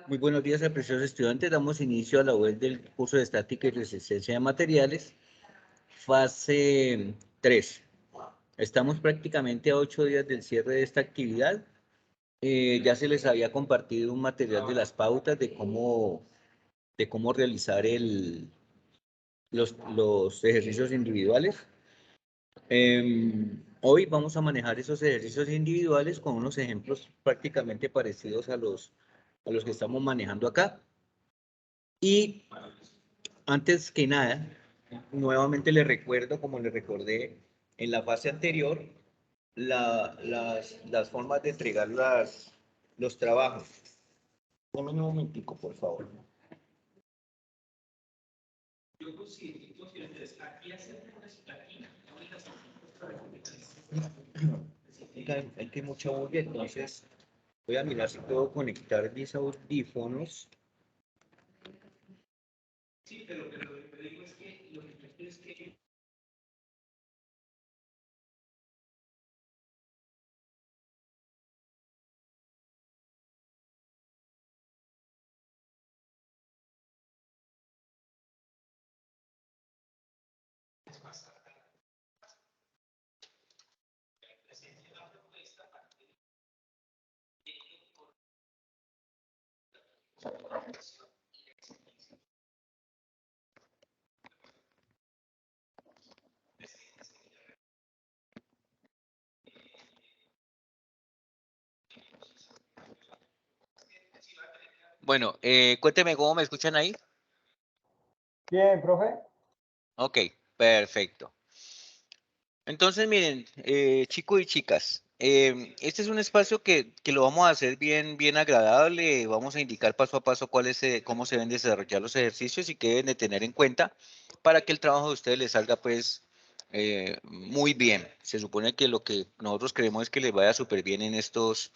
Muy buenos días, apreciados estudiantes. Damos inicio a la web del curso de estática y resistencia de materiales, fase 3. Estamos prácticamente a 8 días del cierre de esta actividad. Ya se les había compartido un material de las pautas de cómo realizar los ejercicios individuales. Hoy vamos a manejar esos ejercicios individuales con unos ejemplos prácticamente parecidos a los que estamos manejando acá. Y antes que nada, nuevamente les recuerdo, como les recordé en la fase anterior, las formas de entregar los trabajos. Dame un momentico, por favor. Hay que mucha bulla, entonces voy a mirar si puedo conectar mis audífonos. Sí, pero lo que digo es que lo que es que Bueno, cuénteme cómo me escuchan ahí. Bien, profe. Ok, perfecto. Entonces, miren, chicos y chicas, este es un espacio que lo vamos a hacer bien agradable. Vamos a indicar paso a paso cómo se deben desarrollar los ejercicios y qué deben de tener en cuenta para que el trabajo de ustedes les salga, pues, muy bien. Se supone que lo que nosotros queremos es que les vaya súper bien en estos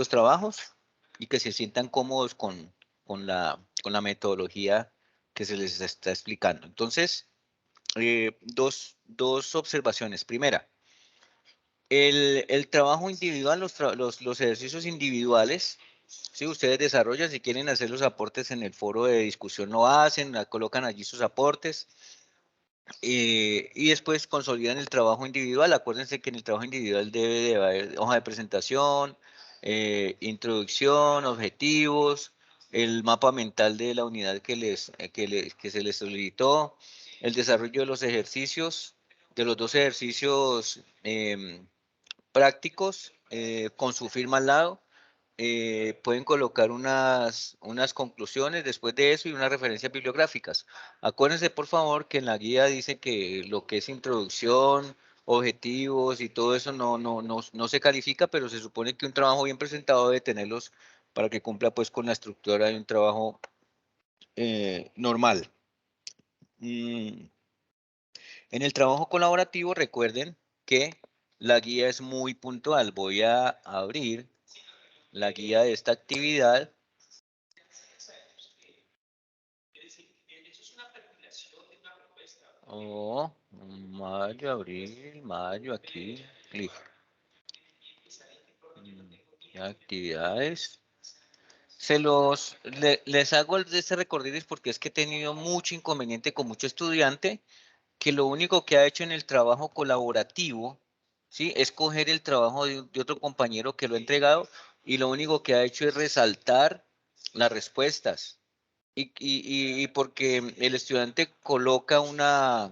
trabajos y que se sientan cómodos con la metodología que se les está explicando. Entonces, dos observaciones. Primera, el trabajo individual, los ejercicios individuales, si ustedes desarrollan, si quieren hacer los aportes en el foro de discusión, lo hacen, colocan allí sus aportes y después consolidan el trabajo individual. Acuérdense que en el trabajo individual debe de haber hoja de presentación, introducción, objetivos, el mapa mental de la unidad que se les solicitó, el desarrollo de los ejercicios, de los dos ejercicios prácticos con su firma al lado. Pueden colocar unas conclusiones después de eso y unas referencias bibliográficas. Acuérdense, por favor, que en la guía dice que lo que es introducción, objetivos y todo eso no se califica, pero se supone que un trabajo bien presentado debe tenerlos para que cumpla pues con la estructura de un trabajo normal. En el trabajo colaborativo, recuerden que la guía es muy puntual. Voy a abrir la guía de esta actividad. Oh, mayo, abril, mayo, aquí, clic. Actividades. Les hago este recorrido porque es que he tenido mucho inconveniente con mucho estudiante que lo único que ha hecho en el trabajo colaborativo, ¿sí? Es coger el trabajo de otro compañero que lo ha entregado y lo único que ha hecho es resaltar las respuestas. Y porque el estudiante coloca una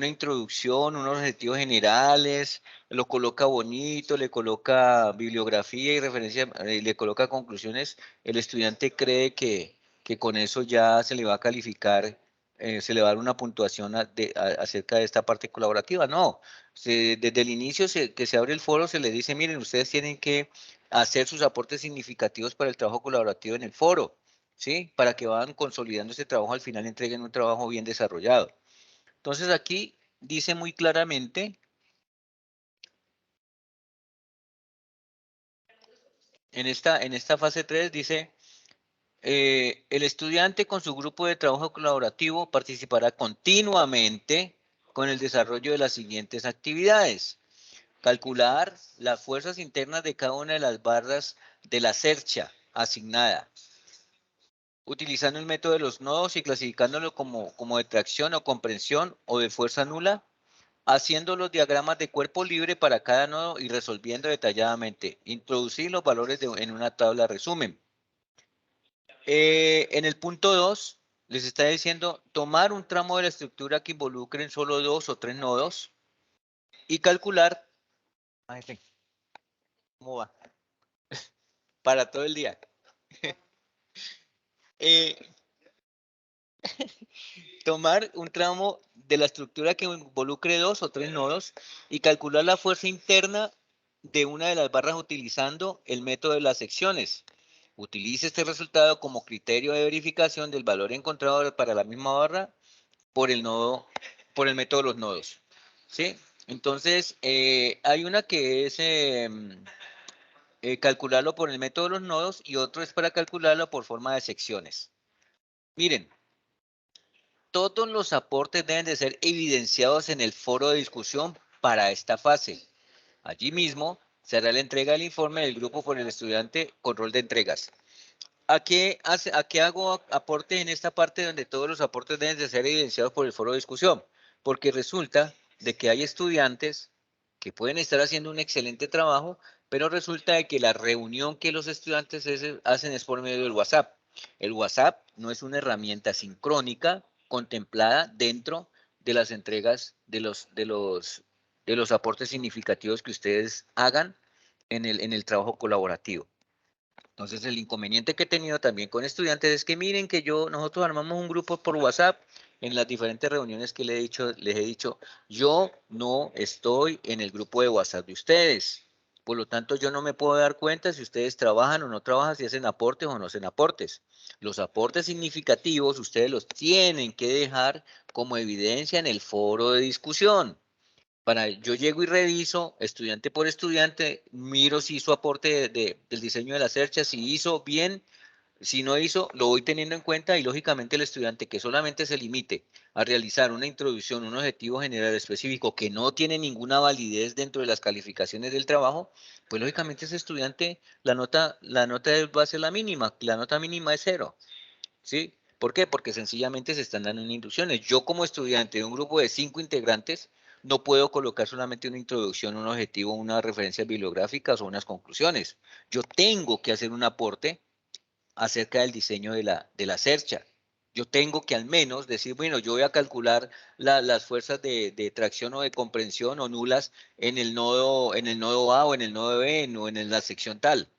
introducción, unos objetivos generales, lo coloca bonito, le coloca bibliografía y referencia, le coloca conclusiones, el estudiante cree que con eso ya se le va a calificar, se le va a dar una puntuación acerca de esta parte colaborativa. No, desde el inicio que se abre el foro se le dice, miren, ustedes tienen que hacer sus aportes significativos para el trabajo colaborativo en el foro. ¿Sí? Para que vayan consolidando ese trabajo, al final entreguen un trabajo bien desarrollado. Entonces aquí dice muy claramente, en esta fase 3 dice, el estudiante con su grupo de trabajo colaborativo participará continuamente con el desarrollo de las siguientes actividades. Calcular las fuerzas internas de cada una de las barras de la cercha asignada. utilizando el método de los nodos y clasificándolo como de tracción o comprensión o de fuerza nula, haciendo los diagramas de cuerpo libre para cada nodo y resolviendo detalladamente. Introducir los valores en una tabla resumen. En el punto 2, les está diciendo tomar un tramo de la estructura que involucren solo 2 o 3 nodos y calcular. ¿Cómo va? Para todo el día. Tomar un tramo de la estructura que involucre 2 o 3 nodos y calcular la fuerza interna de una de las barras utilizando el método de las secciones. Utilice este resultado como criterio de verificación del valor encontrado para la misma barra por el método de los nodos. ¿Sí? Entonces, hay una que es calcularlo por el método de los nodos y otro es para calcularlo por forma de secciones. Miren, todos los aportes deben de ser evidenciados en el foro de discusión para esta fase. Allí mismo se hará la entrega del informe del grupo por el estudiante con rol de entregas. ¿A qué hago aporte en esta parte donde todos los aportes deben de ser evidenciados por el foro de discusión? Porque resulta de que hay estudiantes que pueden estar haciendo un excelente trabajo, pero resulta de que la reunión que los estudiantes hacen es por medio del WhatsApp. El WhatsApp no es una herramienta sincrónica contemplada dentro de las entregas de los aportes significativos que ustedes hagan en el trabajo colaborativo. Entonces, el inconveniente que he tenido también con estudiantes es que miren que nosotros armamos un grupo por WhatsApp en las diferentes reuniones que les he dicho, yo no estoy en el grupo de WhatsApp de ustedes. Por lo tanto, yo no me puedo dar cuenta si ustedes trabajan o no trabajan, si hacen aportes o no hacen aportes. Los aportes significativos ustedes los tienen que dejar como evidencia en el foro de discusión. Yo llego y reviso, estudiante por estudiante, miro si hizo aporte del diseño de la cercha, si hizo bien, si no hizo, lo voy teniendo en cuenta y lógicamente el estudiante que solamente se limite a realizar una introducción, un objetivo general específico que no tiene ninguna validez dentro de las calificaciones del trabajo, pues lógicamente ese estudiante, la nota va a ser la mínima, la nota mínima es 0, ¿sí? ¿Por qué? Porque sencillamente se están dando inducciones. Yo como estudiante de un grupo de 5 integrantes, no puedo colocar solamente una introducción, un objetivo, unas referencias bibliográficas o unas conclusiones. Yo tengo que hacer un aporte acerca del diseño de la cercha. Yo tengo que al menos decir, bueno, yo voy a calcular las fuerzas de tracción o de comprensión o nulas en el nodo A o en el nodo B o en la sección tal.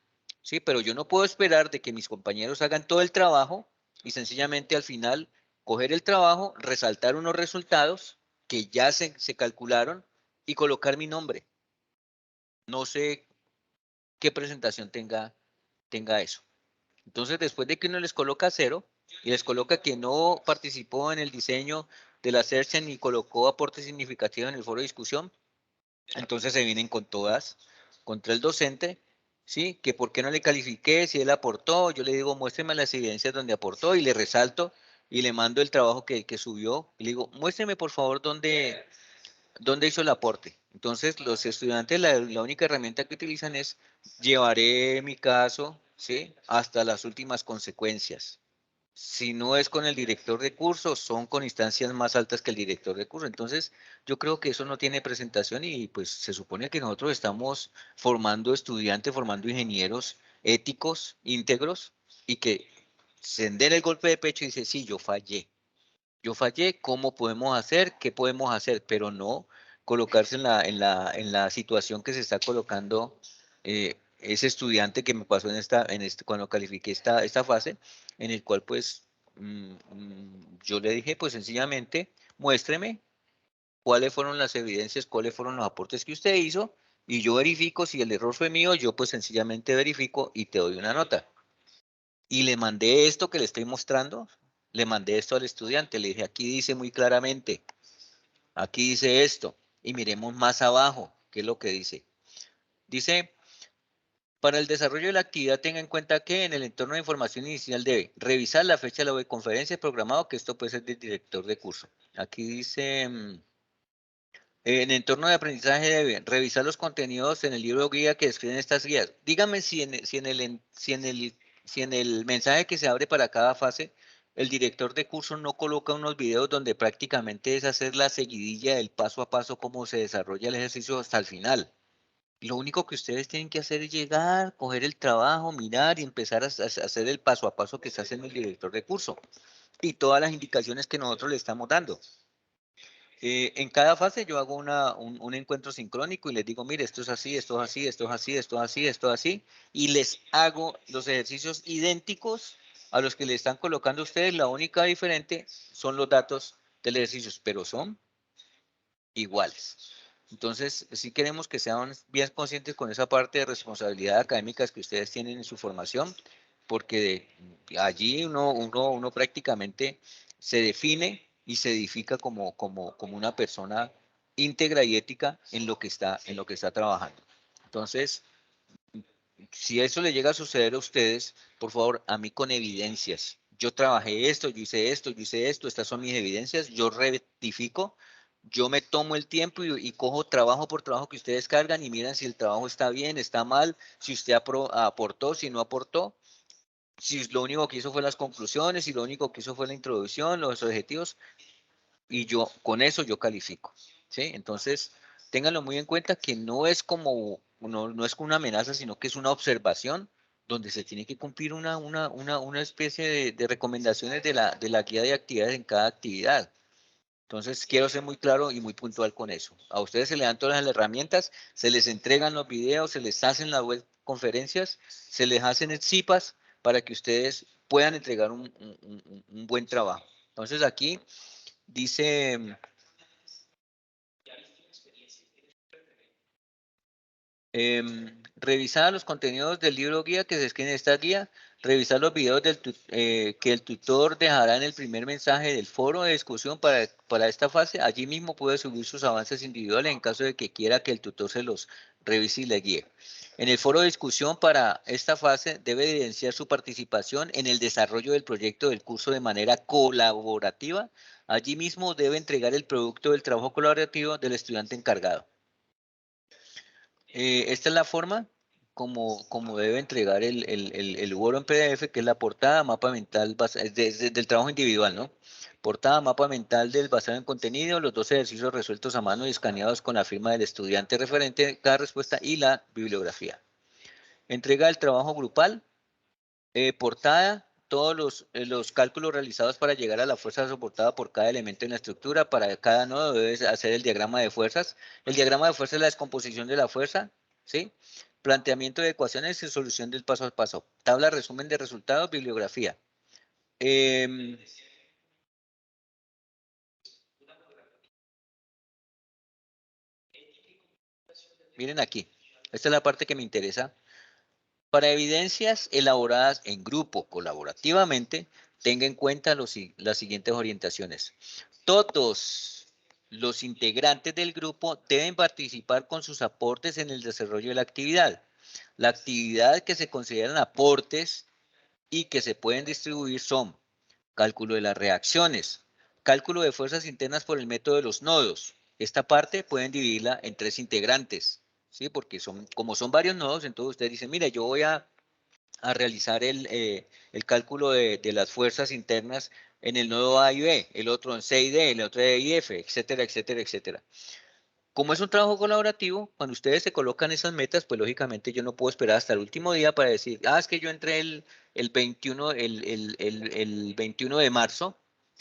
Sí, pero yo no puedo esperar de que mis compañeros hagan todo el trabajo y sencillamente al final coger el trabajo, resaltar unos resultados que ya se calcularon y colocar mi nombre. No sé qué presentación tenga eso. Entonces, después de que uno les coloca 0 y les coloca que no participó en el diseño de la search ni colocó aporte significativo en el foro de discusión, entonces se vienen con todas contra el docente, ¿sí? Que por qué no le califiqué, si él aportó, yo le digo, muéstreme las evidencias donde aportó y le resalto y le mando el trabajo que subió y le digo, muéstreme por favor dónde hizo el aporte. Entonces, los estudiantes, la única herramienta que utilizan es llevaré mi caso, ¿sí? Hasta las últimas consecuencias. Si no es con el director de curso, son con instancias más altas que el director de curso. Entonces, yo creo que eso no tiene presentación y pues se supone que nosotros estamos formando estudiantes, formando ingenieros éticos, íntegros y que se den el golpe de pecho y dice, sí, yo fallé. Yo fallé, ¿cómo podemos hacer? ¿Qué podemos hacer? Pero no colocarse en la situación que se está colocando ese estudiante que me pasó cuando califiqué esta fase, en el cual pues yo le dije pues sencillamente, muéstreme cuáles fueron las evidencias, cuáles fueron los aportes que usted hizo y yo verifico si el error fue mío, yo pues sencillamente verifico y te doy una nota. Y le mandé esto que le estoy mostrando, le mandé esto al estudiante, le dije, aquí dice muy claramente, aquí dice esto, y miremos más abajo, ¿qué es lo que dice? Dice, para el desarrollo de la actividad tenga en cuenta que en el entorno de información inicial debe revisar la fecha de la webconferencia programado, que esto puede ser del director de curso. Aquí dice, en el entorno de aprendizaje debe revisar los contenidos en el libro guía que describen estas guías. Dígame si en el si en el mensaje que se abre para cada fase, el director de curso no coloca unos videos donde prácticamente es hacer la seguidilla del paso a paso, cómo se desarrolla el ejercicio hasta el final. Lo único que ustedes tienen que hacer es llegar, coger el trabajo, mirar y empezar a hacer el paso a paso que está haciendo el director de curso y todas las indicaciones que nosotros le estamos dando. En cada fase yo hago un encuentro sincrónico y les digo, mire, esto es así, esto es así, esto es así, esto es así, esto es así, y les hago los ejercicios idénticos a los que le están colocando ustedes. La única diferente son los datos del ejercicio, pero son iguales. Entonces, sí queremos que sean bien conscientes con esa parte de responsabilidad académica que ustedes tienen en su formación, porque allí uno prácticamente se define y se edifica como una persona íntegra y ética en lo que está trabajando. Entonces, si eso le llega a suceder a ustedes, por favor, a mí con evidencias. Yo trabajé esto, yo hice esto, yo hice esto, estas son mis evidencias, yo rectifico, yo me tomo el tiempo y cojo trabajo por trabajo que ustedes cargan y miran si el trabajo está bien, está mal, si usted aportó, si no aportó, si lo único que hizo fue las conclusiones, si lo único que hizo fue la introducción, los objetivos, y yo con eso yo califico, ¿sí? Entonces, ténganlo muy en cuenta que no es como, no es como una amenaza, sino que es una observación donde se tiene que cumplir una especie de recomendaciones de la guía de actividades en cada actividad. Entonces, quiero ser muy claro y muy puntual con eso. A ustedes se les dan todas las herramientas, se les entregan los videos, se les hacen las web conferencias, se les hacen CIPAS para que ustedes puedan entregar un buen trabajo. Entonces, aquí dice, revisar los contenidos del libro guía que se escribe en esta guía, revisar los videos que el tutor dejará en el primer mensaje del foro de discusión para esta fase. Allí mismo puede subir sus avances individuales en caso de que quiera que el tutor se los revise y le guíe. En el foro de discusión para esta fase debe evidenciar su participación en el desarrollo del proyecto del curso de manera colaborativa. Allí mismo debe entregar el producto del trabajo colaborativo del estudiante encargado. Esta es la forma como debe entregar el Word en PDF, que es la portada, mapa mental, del trabajo individual, ¿no? Portada, mapa mental del basado en contenido, los 12 ejercicios resueltos a mano y escaneados con la firma del estudiante referente, cada respuesta y la bibliografía. Entrega el trabajo grupal, portada, todos los cálculos realizados para llegar a la fuerza soportada por cada elemento en la estructura. Para cada nodo debes hacer el diagrama de fuerzas. El diagrama de fuerzas es la descomposición de la fuerza, ¿sí? Planteamiento de ecuaciones y solución del paso a paso. Tabla resumen de resultados, bibliografía. Miren aquí, esta es la parte que me interesa. Para evidencias elaboradas en grupo colaborativamente, tenga en cuenta las siguientes orientaciones. Todos los integrantes del grupo deben participar con sus aportes en el desarrollo de la actividad. La actividad que se consideran aportes y que se pueden distribuir son cálculo de las reacciones, cálculo de fuerzas internas por el método de los nodos. Esta parte pueden dividirla en 3 integrantes, ¿sí? Porque como son varios nodos, entonces ustedes dicen, mira, yo voy a realizar el cálculo de las fuerzas internas en el nodo A y B, el otro en C y D, el otro en E y F, etcétera, etcétera, etcétera. Como es un trabajo colaborativo, cuando ustedes se colocan esas metas, pues lógicamente yo no puedo esperar hasta el último día para decir, es que yo entré el 21, el 21 de marzo,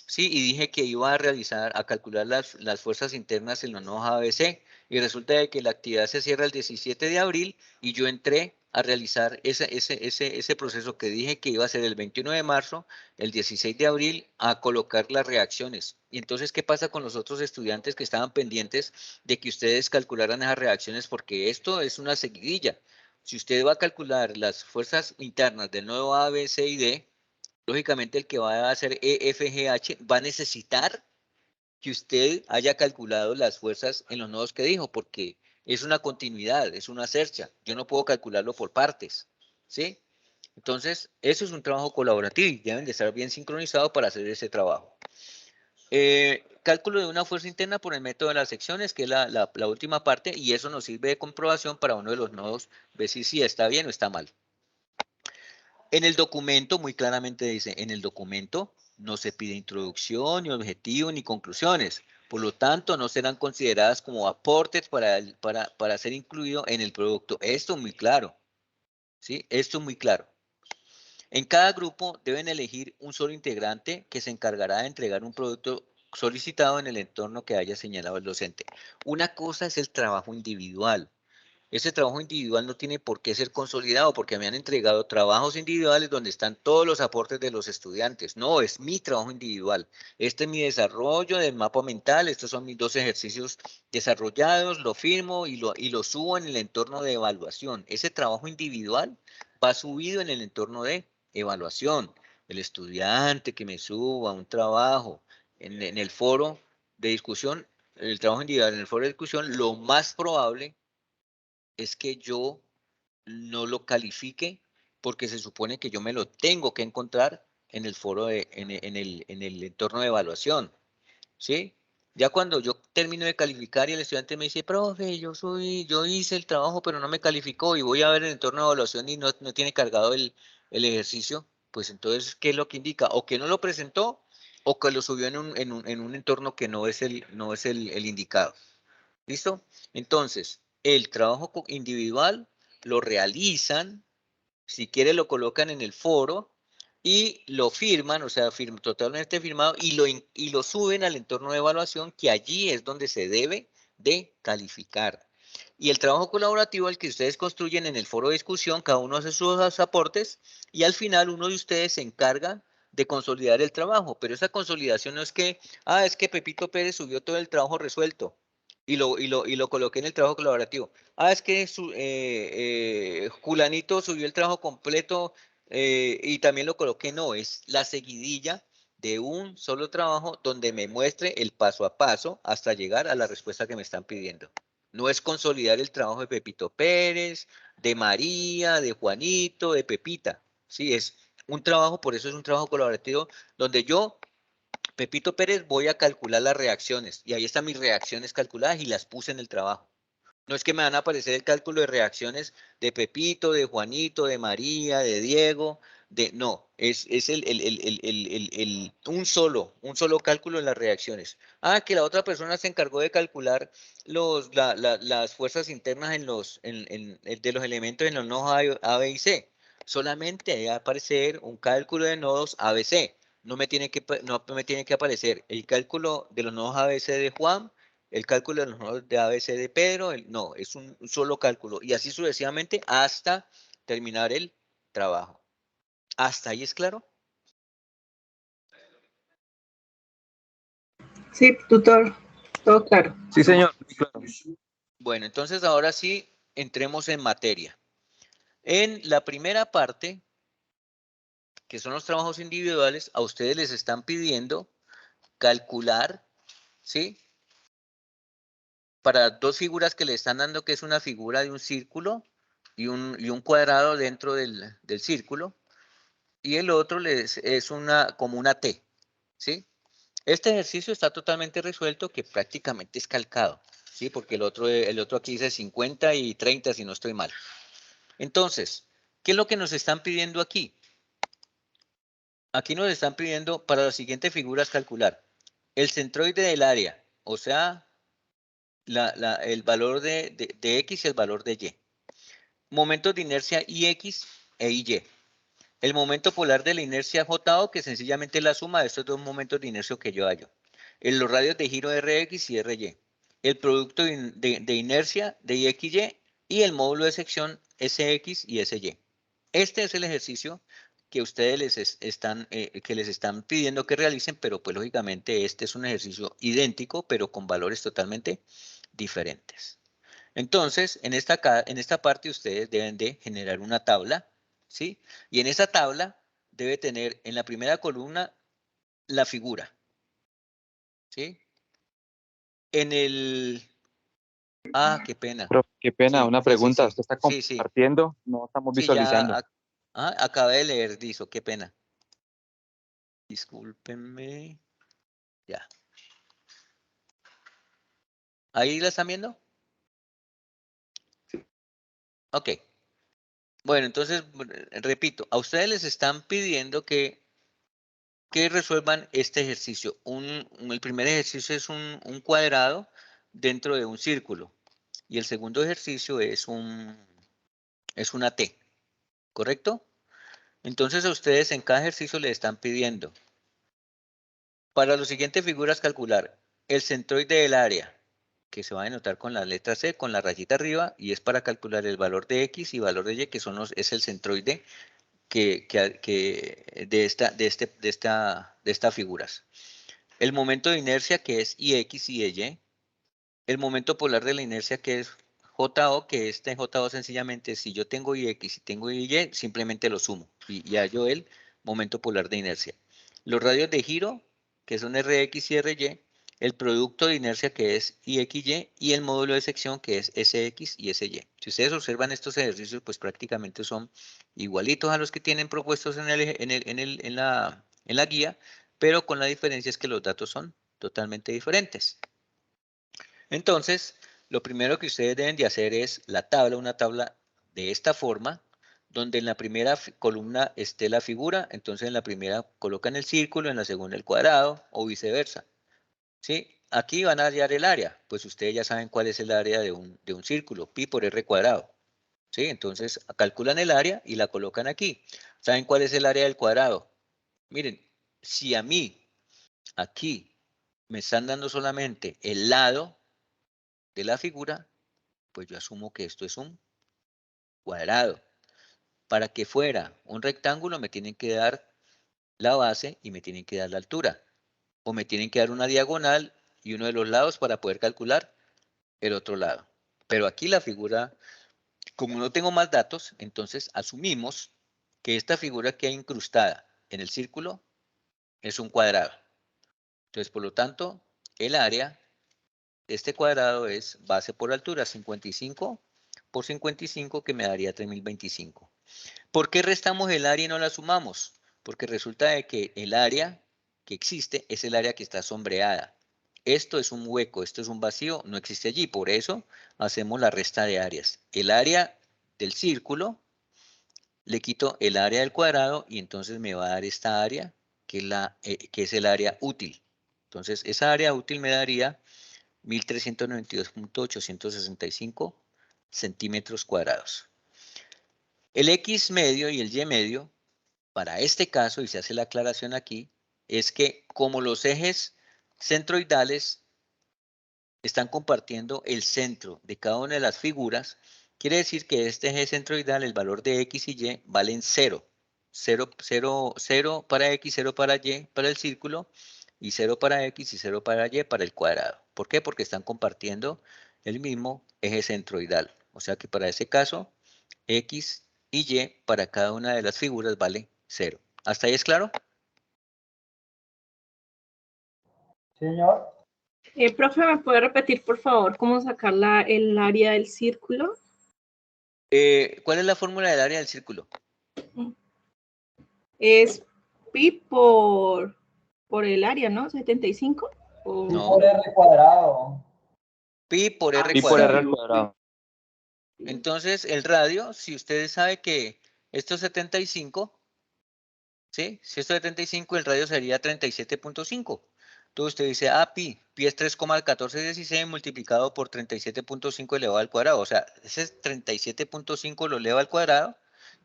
sí, y dije que iba a calcular las fuerzas internas en los nodos ABC, y resulta de que la actividad se cierra el 17 de abril y yo entré a realizar ese proceso que dije que iba a ser el 21 de marzo, el 16 de abril, a colocar las reacciones. Y entonces, ¿qué pasa con los otros estudiantes que estaban pendientes de que ustedes calcularan esas reacciones? Porque esto es una seguidilla. Si usted va a calcular las fuerzas internas del nodo A, B, C y D, lógicamente el que va a hacer E, F, G, H va a necesitar que usted haya calculado las fuerzas en los nodos que dijo, porque es una continuidad, es una cercha. Yo no puedo calcularlo por partes, ¿sí? Entonces, eso es un trabajo colaborativo y deben de estar bien sincronizados para hacer ese trabajo. Cálculo de una fuerza interna por el método de las secciones, que es la última parte, y eso nos sirve de comprobación para uno de los nodos, ver si está bien o está mal. En el documento, muy claramente dice, en el documento no se pide introducción, ni objetivo, ni conclusiones. Por lo tanto, no serán consideradas como aportes para ser incluido en el producto. Esto es muy claro, ¿sí? Esto es muy claro. En cada grupo deben elegir un solo integrante que se encargará de entregar un producto solicitado en el entorno que haya señalado el docente. Una cosa es el trabajo individual. Ese trabajo individual no tiene por qué ser consolidado porque me han entregado trabajos individuales donde están todos los aportes de los estudiantes. No, es mi trabajo individual. Este es mi desarrollo del mapa mental. Estos son mis 2 ejercicios desarrollados. Lo firmo y lo subo en el entorno de evaluación. Ese trabajo individual va subido en el entorno de evaluación. El estudiante que me suba un trabajo en el foro de discusión, el trabajo individual en el foro de discusión, lo más probable es que yo no lo califique porque se supone que yo me lo tengo que encontrar en el foro, en el entorno de evaluación, ¿sí? Ya cuando yo termino de calificar y el estudiante me dice, profe, yo hice el trabajo pero no me calificó y voy a ver el entorno de evaluación y no tiene cargado el ejercicio, pues entonces, ¿qué es lo que indica? O que no lo presentó o que lo subió en un entorno que no es el indicado. ¿Listo? Entonces, el trabajo individual lo realizan, si quiere lo colocan en el foro y lo firman, o sea, totalmente firmado, y lo suben al entorno de evaluación, que allí es donde se debe de calificar. Y el trabajo colaborativo, el que ustedes construyen en el foro de discusión, cada uno hace sus aportes y al final uno de ustedes se encarga de consolidar el trabajo, pero esa consolidación no es que, es que Pepito Pérez subió todo el trabajo resuelto y lo coloqué en el trabajo colaborativo. Es que Julanito subió el trabajo completo y también lo coloqué. No, es la seguidilla de un solo trabajo donde me muestre el paso a paso hasta llegar a la respuesta que me están pidiendo. No es consolidar el trabajo de Pepito Pérez, de María, de Juanito, de Pepita. Sí, es un trabajo, por eso es un trabajo colaborativo donde yo, Pepito Pérez, voy a calcular las reacciones y ahí están mis reacciones calculadas y las puse en el trabajo. No es que me van a aparecer el cálculo de reacciones de Pepito, de Juanito, de María, de Diego, no, es un solo cálculo de las reacciones. Que la otra persona se encargó de calcular las fuerzas internas de los elementos en los nodos A, B y C. Solamente debe aparecer un cálculo de nodos A, B, C. No me tiene que aparecer el cálculo de los nodos A, B, C de Juan, el cálculo de los nodos de ABC de Pedro, no, es un solo cálculo. Y así sucesivamente hasta terminar el trabajo. ¿Hasta ahí es claro? Sí, tutor, todo claro. Sí, señor. Claro. Bueno, entonces ahora sí, entremos en materia. En la primera parte, que son los trabajos individuales, a ustedes les están pidiendo calcular, ¿sí? Para 2 figuras que le están dando, que es una figura de un círculo y un cuadrado dentro del círculo, y el otro es como una T, ¿sí? Este ejercicio está totalmente resuelto, que prácticamente es calcado, ¿sí? Porque el otro aquí dice 50 y 30, si no estoy mal. Entonces, ¿qué es lo que nos están pidiendo aquí? Aquí nos están pidiendo para las siguientes figuras calcular el centroide del área, o sea, el valor de X y el valor de Y. Momentos de inercia IX e IY. El momento polar de la inercia J, que sencillamente es la suma de estos 2 momentos de inercia que yo hallo. En los radios de giro Rx y Ry. El producto de inercia de IXY y el módulo de sección Sx y Sy. Este es el ejercicio que ustedes que les están pidiendo que realicen, pero pues lógicamente este es un ejercicio idéntico, pero con valores totalmente diferentes. Entonces, en esta parte ustedes deben de generar una tabla, ¿sí? Y en esa tabla debe tener en la primera columna la figura, ¿sí? En el... qué pena. Pero qué pena, Sí, una sí, sí, pregunta. sí, ¿Usted está sí, sí. compartiendo? No estamos Sí, ya visualizando. acabé de leer, dice, qué pena. Discúlpenme. Ya. ¿Ahí la están viendo? Sí. Ok. Bueno, entonces, repito, a ustedes les están pidiendo que resuelvan este ejercicio. El primer ejercicio es un cuadrado dentro de un círculo. Y el segundo ejercicio es una T, ¿correcto? Entonces a ustedes en cada ejercicio les están pidiendo, para las siguientes figuras calcular el centroide del área, que se va a denotar con la letra C, con la rayita arriba, y es para calcular el valor de X y valor de Y, que es el centroide de estas figuras. El momento de inercia, que es IX y Y. El momento polar de la inercia, que es JO, que este JO sencillamente, si yo tengo IX y tengo Y, simplemente lo sumo y hallo el momento polar de inercia. Los radios de giro, que son RX y RY, el producto de inercia, que es IXY, y el módulo de sección, que es SX y SY. Si ustedes observan estos ejercicios, pues prácticamente son igualitos a los que tienen propuestos en la guía, pero con la diferencia es que los datos son totalmente diferentes. Entonces, lo primero que ustedes deben de hacer es una tabla de esta forma, donde en la primera columna esté la figura, entonces en la primera colocan el círculo, en la segunda el cuadrado, o viceversa. ¿Sí? Aquí van a hallar el área, pues ustedes ya saben cuál es el área de un círculo, pi por r cuadrado. ¿Sí? Entonces, calculan el área y la colocan aquí. ¿Saben cuál es el área del cuadrado? Miren, si a mí, aquí, me están dando solamente el lado de la figura, pues yo asumo que esto es un cuadrado. Para que fuera un rectángulo me tienen que dar la base y me tienen que dar la altura. O me tienen que dar una diagonal y uno de los lados para poder calcular el otro lado. Pero aquí la figura, como no tengo más datos, entonces asumimos que esta figura que hay incrustada en el círculo es un cuadrado. Entonces, por lo tanto, el área de este cuadrado es base por altura, 55 por 55, que me daría 3025. ¿Por qué restamos el área y no la sumamos? Porque resulta de que el área que existe es el área que está sombreada. Esto es un hueco, esto es un vacío, no existe allí. Por eso hacemos la resta de áreas. El área del círculo, le quito el área del cuadrado y entonces me va a dar esta área que es el área útil. Entonces esa área útil me daría 1392.865 centímetros cuadrados. El X medio y el Y medio, para este caso, y se hace la aclaración aquí, es que como los ejes centroidales están compartiendo el centro de cada una de las figuras, quiere decir que este eje centroidal, el valor de X y Y, valen 0. 0, 0, 0 para X, 0 para Y, para el círculo, y 0 para X y 0 para Y, para el cuadrado. ¿Por qué? Porque están compartiendo el mismo eje centroidal. O sea que para ese caso, X y Y para cada una de las figuras vale 0. ¿Hasta ahí es claro? Señor, Profe, ¿me puede repetir, por favor, cómo sacar el área del círculo? ¿Cuál es la fórmula del área del círculo? Es pi por el área, ¿no? 75. pi No. por r cuadrado. Pi por r Pi por cuadrado. r al cuadrado. Entonces, el radio, si ustedes saben que esto es 75, ¿sí? Si esto es 75, el radio sería 37.5. Entonces usted dice, pi es 3,1416 multiplicado por 37.5 elevado al cuadrado. O sea, ese es 37.5 lo eleva al cuadrado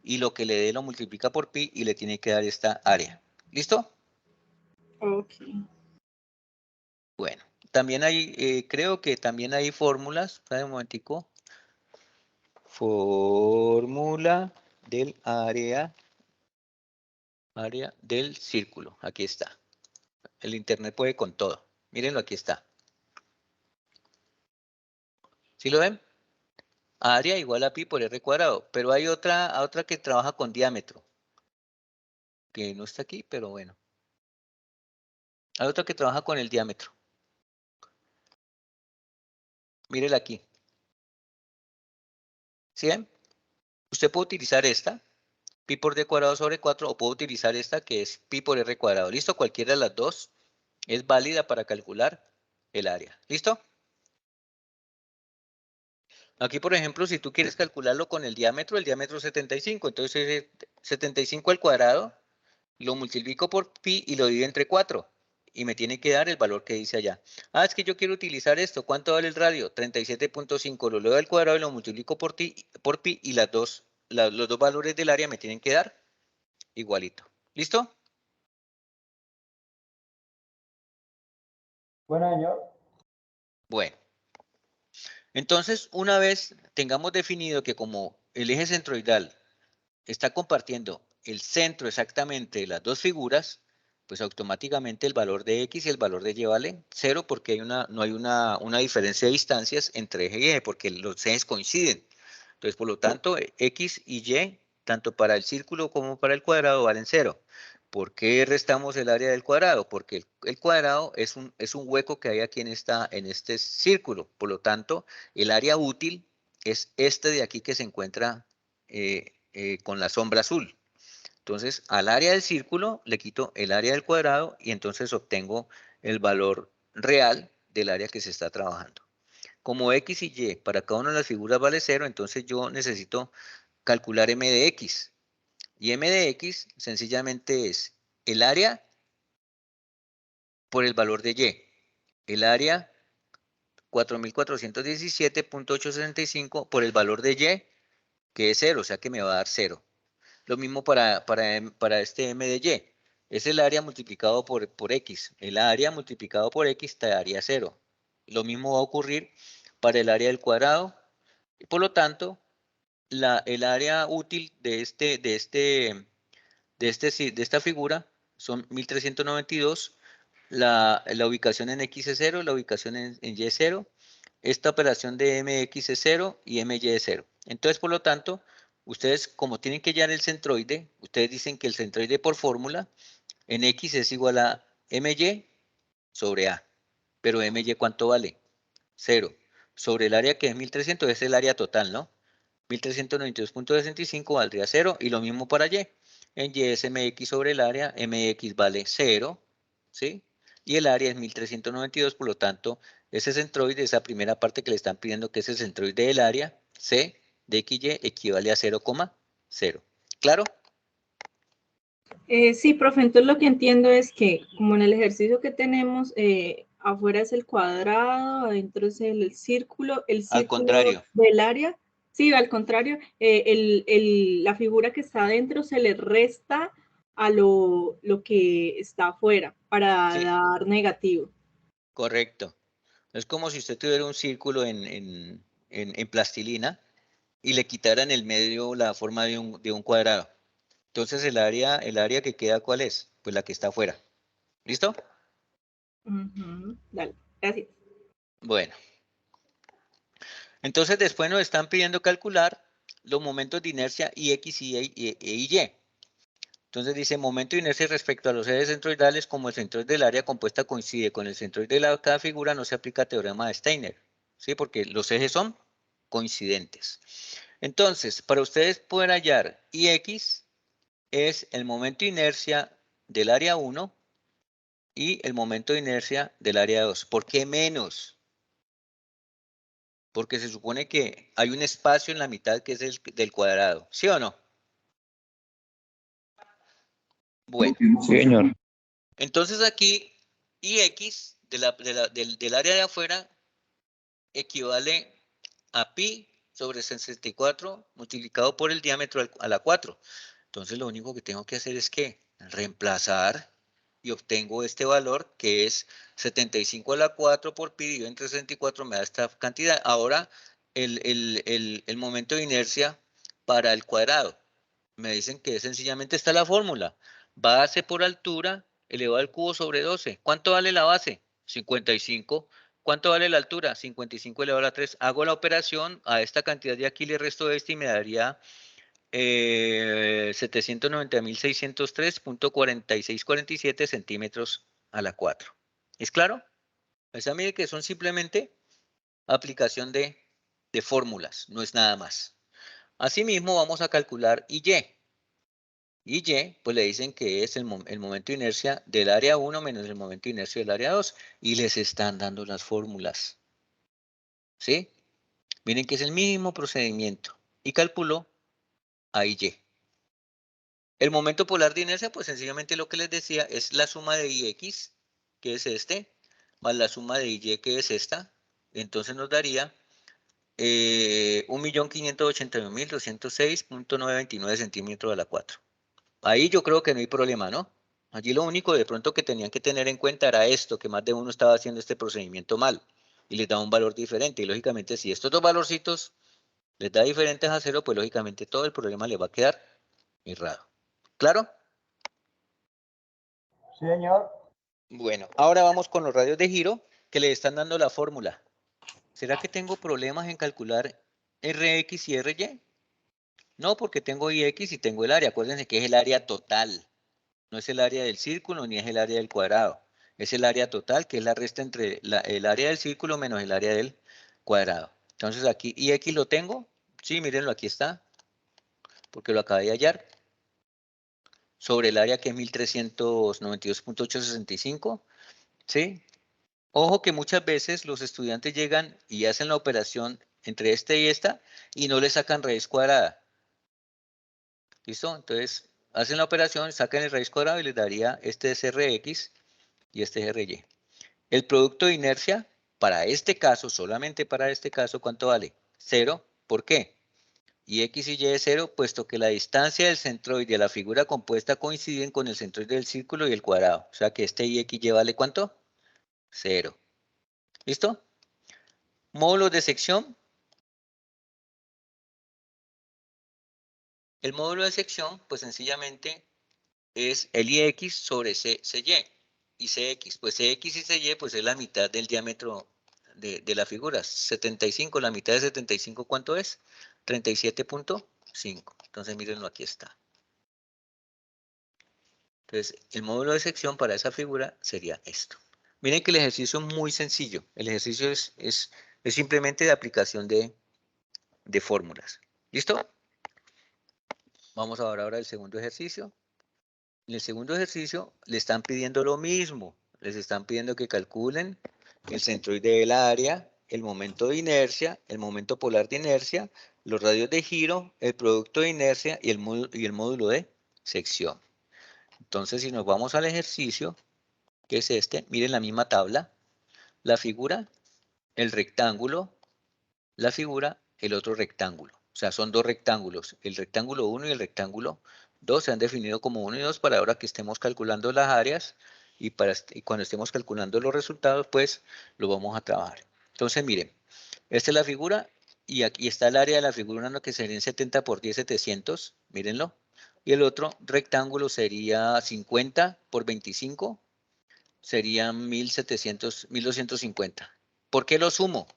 y lo que le dé lo multiplica por pi y le tiene que dar esta área. ¿Listo? Ok. Bueno, también hay, creo que también hay fórmulas. Espera un momentico. Fórmula del área del círculo. Aquí está. El internet puede con todo. Mírenlo, aquí está. ¿Sí lo ven? Área igual a pi por r cuadrado. Pero hay otra que trabaja con diámetro. Que no está aquí, pero bueno. Hay otra que trabaja con el diámetro. Mírela aquí. ¿Sí ven? Usted puede utilizar esta, pi por d cuadrado sobre 4, o puede utilizar esta que es pi por r cuadrado. ¿Listo? Cualquiera de las dos es válida para calcular el área. ¿Listo? Aquí, por ejemplo, si tú quieres calcularlo con el diámetro es 75. Entonces, 75 al cuadrado lo multiplico por pi y lo divido entre 4. Y me tiene que dar el valor que dice allá. Ah, es que yo quiero utilizar esto. ¿Cuánto vale el radio? 37.5. Lo leo al cuadrado y lo multiplico por pi y los dos valores del área me tienen que dar igualito. ¿Listo? Bueno, señor. Bueno. Entonces, una vez tengamos definido que como el eje centroidal está compartiendo el centro exactamente de las dos figuras, pues automáticamente el valor de X y el valor de Y vale 0 porque no hay una diferencia de distancias entre eje y eje porque los ejes coinciden. Entonces, por lo tanto, X y Y, tanto para el círculo como para el cuadrado, valen 0. ¿Por qué restamos el área del cuadrado? Porque el cuadrado es un hueco que hay aquí en este círculo. Por lo tanto, el área útil es este de aquí que se encuentra con la sombra azul. Entonces, al área del círculo le quito el área del cuadrado y entonces obtengo el valor real del área que se está trabajando. Como X y Y para cada una de las figuras vale 0, entonces yo necesito calcular M de X. Y M de X sencillamente es el área por el valor de Y. El área 4417.865 por el valor de Y, que es 0, o sea que me va a dar 0. Lo mismo para este M de Y. Es el área multiplicado por X. El área multiplicado por X te daría 0. Lo mismo va a ocurrir para el área del cuadrado. Y por lo tanto, el área útil de esta figura son 1392. La ubicación en X es 0, la ubicación en Y es 0. Esta operación de MX es 0 y MY es 0. Entonces, por lo tanto, ustedes como tienen que hallar el centroide, ustedes dicen que el centroide por fórmula en X es igual a MY sobre A. Pero MY ¿cuánto vale? 0. Sobre el área que es 1300 es el área total, ¿no? 1392.65 valdría 0 y lo mismo para Y. En Y es MX sobre el área, MX vale 0, ¿sí? Y el área es 1392, por lo tanto, ese centroide, esa primera parte que le están pidiendo que es el centroide del área, C de XY equivale a 0,0. ¿Claro? Sí, profe, entonces lo que entiendo es que como en el ejercicio que tenemos, afuera es el cuadrado, adentro es el círculo Al contrario. del área, sí, al contrario, la figura que está adentro se le resta a lo que está afuera para Sí, dar negativo. correcto. Es como si usted tuviera un círculo en plastilina y le quitara en el medio la forma de un cuadrado. Entonces el área que queda, ¿cuál es? Pues la que está afuera. ¿Listo? Dale, gracias. Bueno. Entonces después nos están pidiendo calcular los momentos de inercia X y Y. Entonces dice, momento de inercia respecto a los ejes centroidales, como el centroide del área compuesta coincide con el centroide de cada figura, no se aplica teorema de Steiner. ¿Sí? Porque los ejes son coincidentes. Entonces, para ustedes poder hallar Ix es el momento de inercia del área 1 y el momento de inercia del área 2. ¿Por qué menos? Porque se supone que hay un espacio en la mitad que es el del cuadrado. ¿Sí o no? Bueno, Sí, señor. entonces aquí Ix del área de afuera equivale a pi sobre 64 multiplicado por el diámetro a la 4. Entonces lo único que tengo que hacer es que reemplazar y obtengo este valor que es 75 a la 4 por pi dividido entre 64 me da esta cantidad. Ahora el momento de inercia para el cuadrado. Me dicen que sencillamente está la fórmula. Base por altura elevado al cubo sobre 12. ¿Cuánto vale la base? 55. ¿Cuánto vale la altura? 55 elevado a la 3. Hago la operación, a esta cantidad de aquí le resto este y me daría 790.603.4647 centímetros a la 4. ¿Es claro? Esa mire que son simplemente aplicación de fórmulas, no es nada más. Asimismo, vamos a calcular Y. Y, pues le dicen que es el momento de inercia del área 1 menos el momento de inercia del área 2. Y les están dando las fórmulas. ¿Sí? Miren que es el mismo procedimiento. Y calculó A y Y. El momento polar de inercia, pues sencillamente lo que les decía, es la suma de IX, que es este, más la suma de IY, que es esta. Entonces nos daría 1.581.206.929 centímetros a la 4. Ahí yo creo que no hay problema, ¿no? Allí lo único de pronto que tenían que tener en cuenta era esto, que más de uno estaba haciendo este procedimiento mal y les da un valor diferente. Y lógicamente, si estos dos valorcitos les da diferentes a 0, pues lógicamente todo el problema le va a quedar errado. ¿Claro? Sí, señor. Bueno, ahora vamos con los radios de giro que le están dando la fórmula. ¿Será que tengo problemas en calcular Rx y Ry? No, porque tengo Ix y tengo el área. Acuérdense que es el área total. No es el área del círculo ni es el área del cuadrado. Es el área total, que es la resta entre el área del círculo menos el área del cuadrado. Entonces aquí Ix lo tengo. Sí, mírenlo, aquí está. Porque lo acabé de hallar. Sobre el área que es 1392.865. ¿Sí? Ojo que muchas veces los estudiantes llegan y hacen la operación entre este y esta y no le sacan raíz cuadrada. ¿Listo? Entonces, hacen la operación, sacan el raíz cuadrada y les daría este es Rx y este es Ry. El producto de inercia, para este caso, solamente para este caso, ¿cuánto vale? 0. ¿Por qué? Y X y Y es 0, puesto que la distancia del centroide de la figura compuesta coinciden con el centroide del círculo y el cuadrado. O sea que este y X y vale ¿cuánto? 0. ¿Listo? Módulos de sección. El módulo de sección, pues sencillamente es el IX sobre CY. Y CX, pues CX y CY, pues es la mitad del diámetro de la figura. 75, la mitad de 75, ¿cuánto es? 37.5. Entonces, mírenlo, aquí está. Entonces, el módulo de sección para esa figura sería esto. Miren que el ejercicio es muy sencillo. El ejercicio es simplemente de aplicación de fórmulas. ¿Listo? Vamos a ver ahora el segundo ejercicio. En el segundo ejercicio le están pidiendo lo mismo. Les están pidiendo que calculen el centroide del área, el momento de inercia, el momento polar de inercia, los radios de giro, el producto de inercia y el módulo de sección. Entonces, si nos vamos al ejercicio, que es este, miren la misma tabla, la figura, el rectángulo, la figura, el otro rectángulo. O sea, son dos rectángulos, el rectángulo 1 y el rectángulo 2 se han definido como 1 y 2 para ahora que estemos calculando las áreas y cuando estemos calculando los resultados, pues lo vamos a trabajar. Entonces, miren, esta es la figura y aquí está el área de la figura 1 que sería 70 por 10, 700, mírenlo. Y el otro rectángulo sería 50 por 25, serían 1700, 1250. ¿Por qué lo sumo?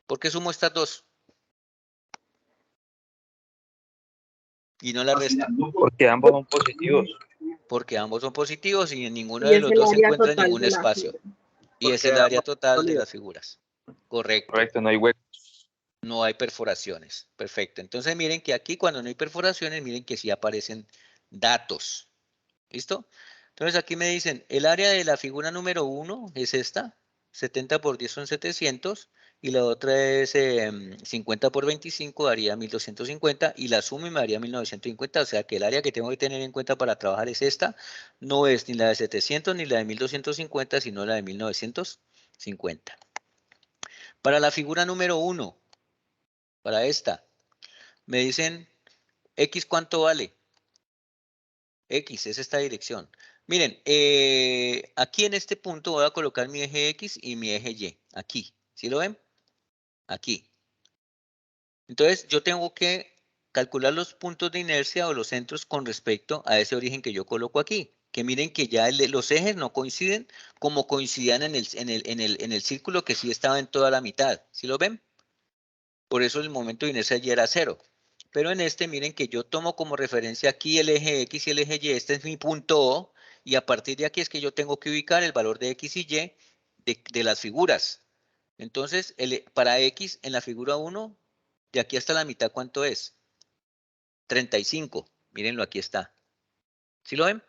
¿Por qué sumo estas dos? Y no la resta. Porque ambos son positivos. Porque ambos son positivos y en ninguno Y de es los el dos se área encuentra en total ningún de la espacio. figura. Y es Porque el área ambos son total de sólidos. las figuras. Correcto. Correcto, no hay huecos. No hay perforaciones. Perfecto. Entonces miren que aquí cuando no hay perforaciones, miren que sí aparecen datos. ¿Listo? Entonces aquí me dicen, el área de la figura número 1 es esta. 70 por 10 son 700. Y la otra es 50 por 25 daría 1250. Y la suma me daría 1950. O sea que el área que tengo que tener en cuenta para trabajar es esta. No es ni la de 700 ni la de 1250, sino la de 1950. Para la figura número 1, para esta, me dicen, X, ¿cuánto vale? X es esta dirección. Miren, aquí en este punto voy a colocar mi eje X y mi eje Y. Aquí. ¿Sí lo ven? Aquí. Entonces, yo tengo que calcular los puntos de inercia o los centros con respecto a ese origen que yo coloco aquí. Que miren que ya los ejes no coinciden como coincidían en el círculo que sí estaba en toda la mitad. ¿Sí lo ven? Por eso el momento de inercia ya era 0. Pero en este, miren que yo tomo como referencia aquí el eje X y el eje Y. Este es mi punto O. Y a partir de aquí es que yo tengo que ubicar el valor de X y Y de las figuras. Entonces, para X en la figura 1, de aquí hasta la mitad, ¿cuánto es? 35. Mírenlo, aquí está. ¿Sí lo ven?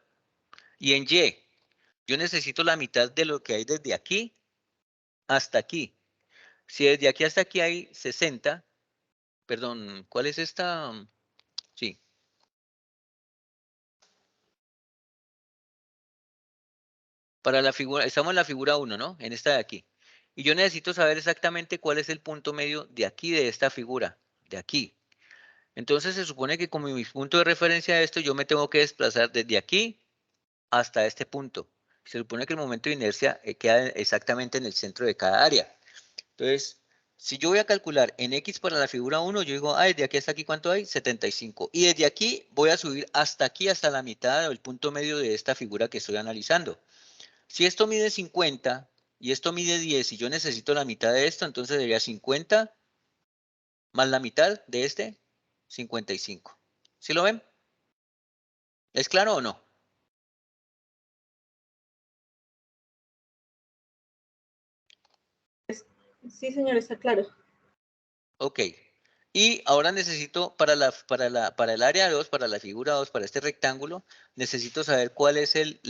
Y en Y, yo necesito la mitad de lo que hay desde aquí hasta aquí. Si desde aquí hasta aquí hay 60, Perdón, ¿cuál es esta? Sí. Para la figura, estamos en la figura 1, ¿no? En esta de aquí. Y yo necesito saber exactamente cuál es el punto medio de aquí, de esta figura, de aquí. Entonces se supone que como mi punto de referencia de esto, yo me tengo que desplazar desde aquí hasta este punto. Se supone que el momento de inercia queda exactamente en el centro de cada área. Entonces, si yo voy a calcular en X para la figura 1, yo digo, desde aquí hasta aquí, ¿cuánto hay? 75. Y desde aquí voy a subir hasta aquí, hasta la mitad del punto medio de esta figura que estoy analizando. Si esto mide 50 y esto mide 10 y yo necesito la mitad de esto, entonces sería 50 más la mitad de este, 55. ¿Sí lo ven? ¿Es claro o no? Sí, señor, está claro. Ok. Y ahora necesito para el área 2, para la figura 2, para este rectángulo, necesito saber cuál es el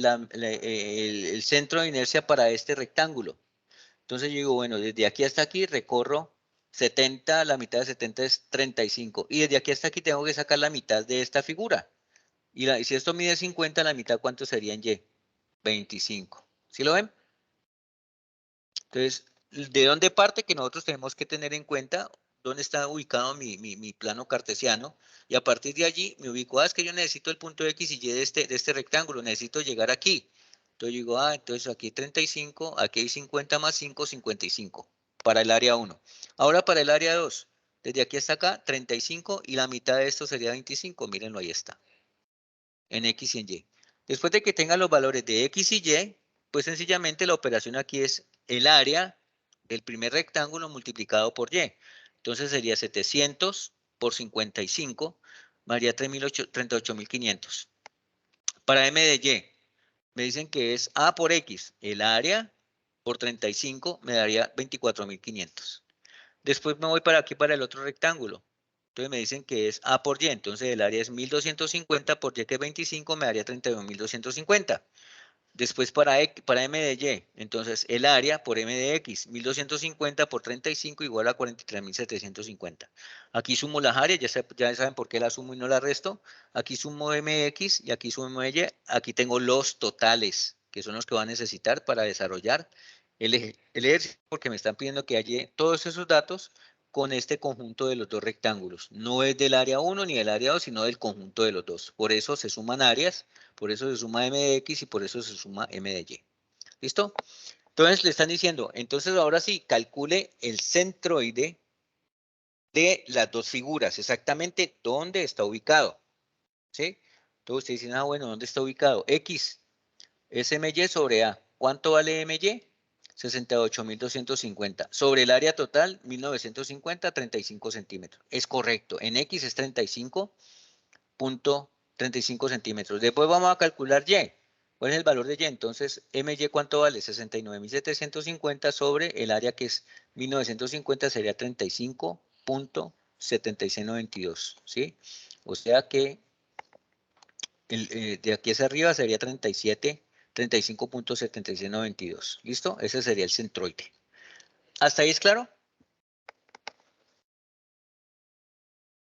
centro de inercia para este rectángulo. Entonces yo digo, bueno, desde aquí hasta aquí recorro 70, la mitad de 70 es 35. Y desde aquí hasta aquí tengo que sacar la mitad de esta figura. Y si esto mide 50, la mitad, ¿cuánto sería en Y? 25. ¿Sí lo ven? Entonces, ¿de dónde parte? Que nosotros tenemos que tener en cuenta dónde está ubicado mi plano cartesiano. Y a partir de allí me ubico, es que yo necesito el punto X y Y de este rectángulo, necesito llegar aquí. Entonces yo digo, entonces aquí hay 35, aquí hay 50 más 5, 55, para el área 1. Ahora para el área 2, desde aquí hasta acá, 35 y la mitad de esto sería 25. Mírenlo, ahí está, en X y en Y. Después de que tengan los valores de X y Y, pues sencillamente la operación aquí es el área del primer rectángulo multiplicado por Y. Entonces sería 700 por 55, me daría 38.500. Para M de Y, me dicen que es A por X, el área por 35 me daría 24.500. Después me voy para aquí para el otro rectángulo. Entonces me dicen que es A por Y, entonces el área es 1250 por Y que es 25 me daría 31.250. Después para M de Y, entonces el área por M de X, 1250 por 35 igual a 43.750. Aquí sumo las áreas, ya saben por qué la sumo y no la resto. Aquí sumo MX y aquí sumo Y. Aquí tengo los totales, que son los que va a necesitar para desarrollar el ejercicio, porque me están pidiendo que halle todos esos datos con este conjunto de los dos rectángulos. No es del área 1 ni del área 2, sino del conjunto de los dos. Por eso se suman áreas, por eso se suma M de X y por eso se suma M de Y. ¿Listo? Entonces le están diciendo, entonces ahora sí, calcule el centroide de las dos figuras, exactamente dónde está ubicado. ¿Sí? Entonces ustedes dicen, bueno, ¿dónde está ubicado? X es MY sobre A. ¿Cuánto vale MY? 68.250. Sobre el área total, 1950, 35 centímetros. Es correcto. En X es 35.35 centímetros. Después vamos a calcular Y. ¿Cuál es el valor de Y? Entonces, MY, ¿cuánto vale? 69.750 sobre el área que es 1950, sería 35.7692. ¿Sí? O sea que de aquí hacia arriba sería 35.7692. ¿Listo? Ese sería el centroide. ¿Hasta ahí es claro?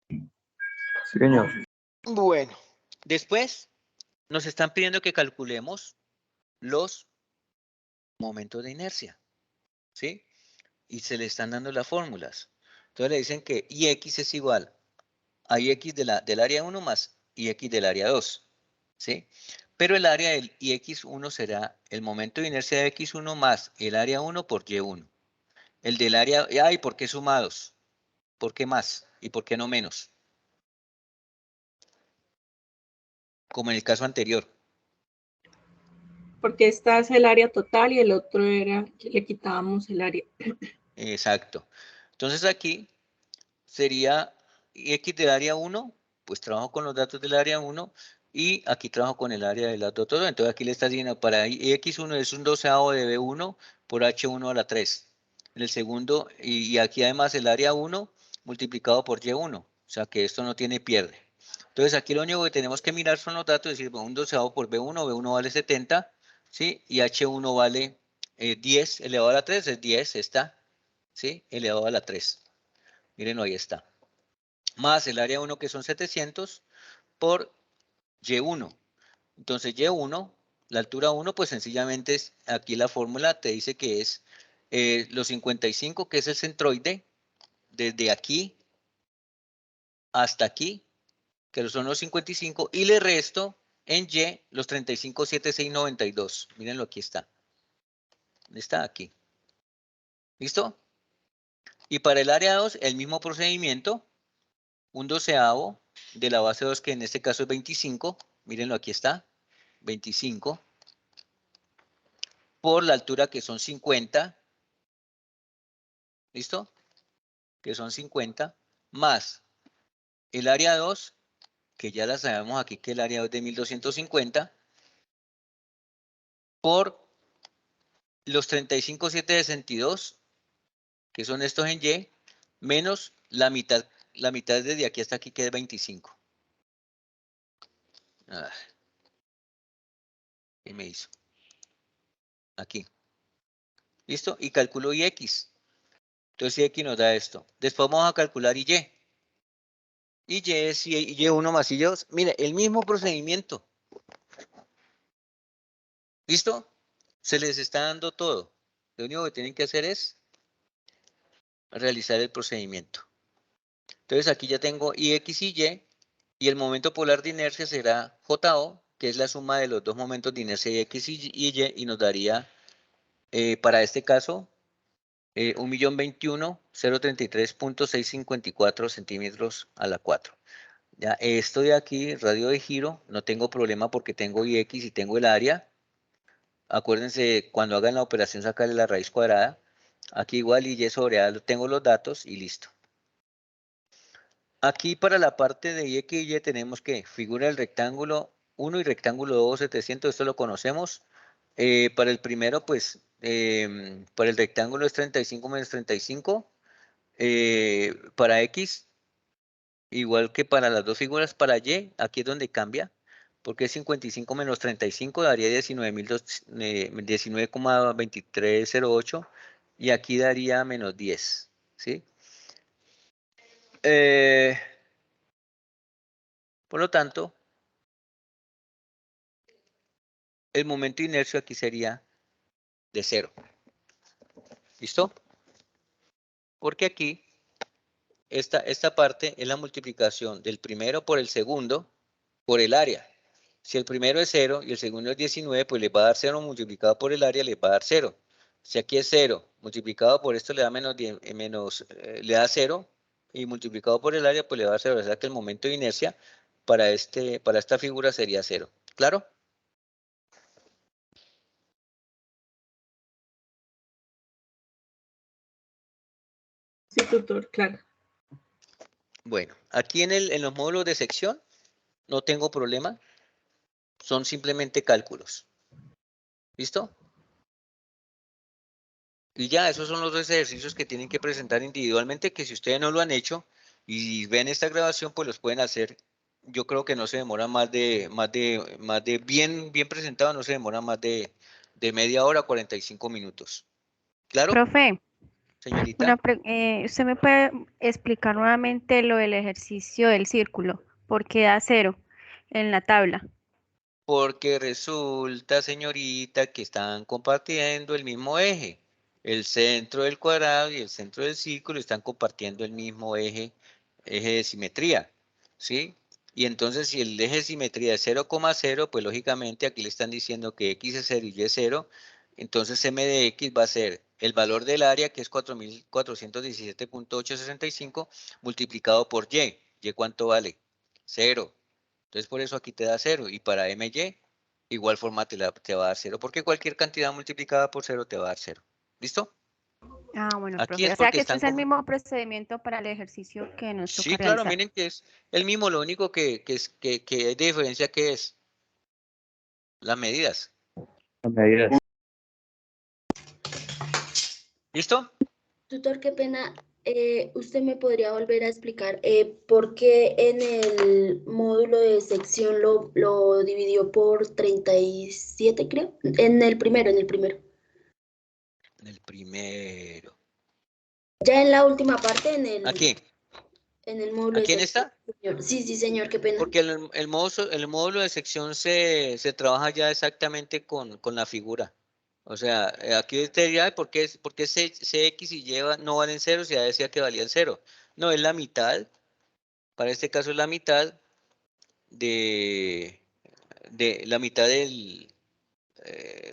Sí, señor. Bueno, después nos están pidiendo que calculemos los momentos de inercia, ¿sí? Y se le están dando las fórmulas. Entonces le dicen que Ix es igual a Ix del área 1 más Ix del área 2, ¿sí? Pero el área del Ix1 será el momento de inercia de X1 más el área 1 por Y1. El del área, ¿y por qué sumados? ¿Por qué más? ¿Y por qué no menos? Como en el caso anterior. Porque esta es el área total y el otro era que le quitábamos el área. Exacto. Entonces aquí sería X del área 1, pues trabajo con los datos del área 1 y aquí trabajo con el área del dato todo. Entonces aquí le está diciendo para X1 es un doceavo de B1 por H1 a la 3. En el segundo, y aquí además el área 1 multiplicado por Y1. O sea que esto no tiene pierde. Entonces aquí lo único que tenemos que mirar son los datos, es decir, un doceavo por B1, B1 vale 70, ¿sí? Y H1 vale 10 elevado a la 3, es 10, está, ¿sí? Elevado a la 3. Miren, ahí está. más el área 1 que son 700 por Y1. Entonces Y1, la altura 1, pues sencillamente es, aquí la fórmula te dice que es los 55, que es el centroide, desde aquí hasta aquí, que son los 55, y le resto en Y los 35,7692. Mírenlo, aquí está. Está aquí. ¿Listo? Y para el área 2, el mismo procedimiento, un doceavo de la base 2, que en este caso es 25, mírenlo, aquí está, 25, por la altura que son 50, ¿listo? Que son 50, más el área 2, que ya la sabemos aquí que el área 2 es de 1250, por los 35,762, que son estos en Y, menos la mitad desde aquí hasta aquí, que es 25. ¿Qué me hizo? Aquí. ¿Listo? Y calculo IX. Entonces IX nos da esto. Después vamos a calcular Y. Y es Y1 más Y2. Mire, el mismo procedimiento. ¿Listo? Se les está dando todo. Lo único que tienen que hacer es realizar el procedimiento. Entonces aquí ya tengo IX y el momento polar de inercia será JO, que es la suma de los dos momentos de inercia X y Y nos daría, para este caso, 1.021.033.654 centímetros a la 4. Ya, esto de aquí, radio de giro, no tengo problema porque tengo IX y tengo el área. Acuérdense, cuando hagan la operación, sacarle la raíz cuadrada. Aquí igual Y sobre A tengo los datos y listo. Aquí para la parte de X y Y tenemos que figura el rectángulo 1 y rectángulo 2, 700, esto lo conocemos. Para el primero, pues, para el rectángulo es 35 menos 35. Para X, igual que para las dos figuras, para Y, aquí es donde cambia, porque es 55 menos 35 daría 19,2308 y aquí daría menos 10, ¿sí? Por lo tanto, el momento de inercia aquí sería de 0. ¿Listo? Porque aquí, esta parte es la multiplicación del primero por el segundo por el área. Si el primero es 0 y el segundo es 19, pues le va a dar 0 multiplicado por el área, le va a dar 0. Si aquí es 0 multiplicado por esto le da le da 0 y multiplicado por el área, pues le va a dar 0. O sea que el momento de inercia para esta figura sería 0. ¿Claro? Sí, tutor, claro. Bueno, aquí en los módulos de sección no tengo problema. Son simplemente cálculos. ¿Listo? Y ya, esos son los dos ejercicios que tienen que presentar individualmente, que si ustedes no lo han hecho y ven esta grabación, pues los pueden hacer. Yo creo que no se demora más de bien presentado, no se demora más de media hora, 45 minutos. ¿Claro? Profe, Señorita. ¿usted me puede explicar nuevamente lo del ejercicio del círculo? ¿Por qué da 0 en la tabla? Porque resulta, señorita, que están compartiendo el mismo eje. El centro del cuadrado y el centro del círculo están compartiendo el mismo eje de simetría, ¿sí? Y entonces, si el eje de simetría es 0,0, pues lógicamente aquí le están diciendo que X es 0 y Y es 0. Entonces, M de X va a ser el valor del área, que es 4.417.865, multiplicado por Y. ¿Y cuánto vale? 0. Entonces, por eso aquí te da 0. Y para MY, igual forma te va a dar 0. Porque cualquier cantidad multiplicada por 0 te va a dar 0. ¿Listo? Ah, bueno, Aquí profe. es O sea porque que este están es el como... mismo procedimiento para el ejercicio que nos Sí, toca claro, realizar. miren que es el mismo. Lo único que hay de diferencia que es las medidas. Las medidas. ¿Listo? Tutor, qué pena. ¿Usted me podría volver a explicar por qué en el módulo de sección lo dividió por 37, creo? En el primero. En el primero. Ya en la última parte, Aquí. En el módulo de ¿Aquí en sección. esta? Señor. Sí, sí, señor, qué pena. Porque el módulo de sección se trabaja ya exactamente con la figura. O sea, aquí estaría, ¿por qué CX y Y no valen cero si ya decía que valían cero? No, es la mitad, para este caso es la mitad de la mitad del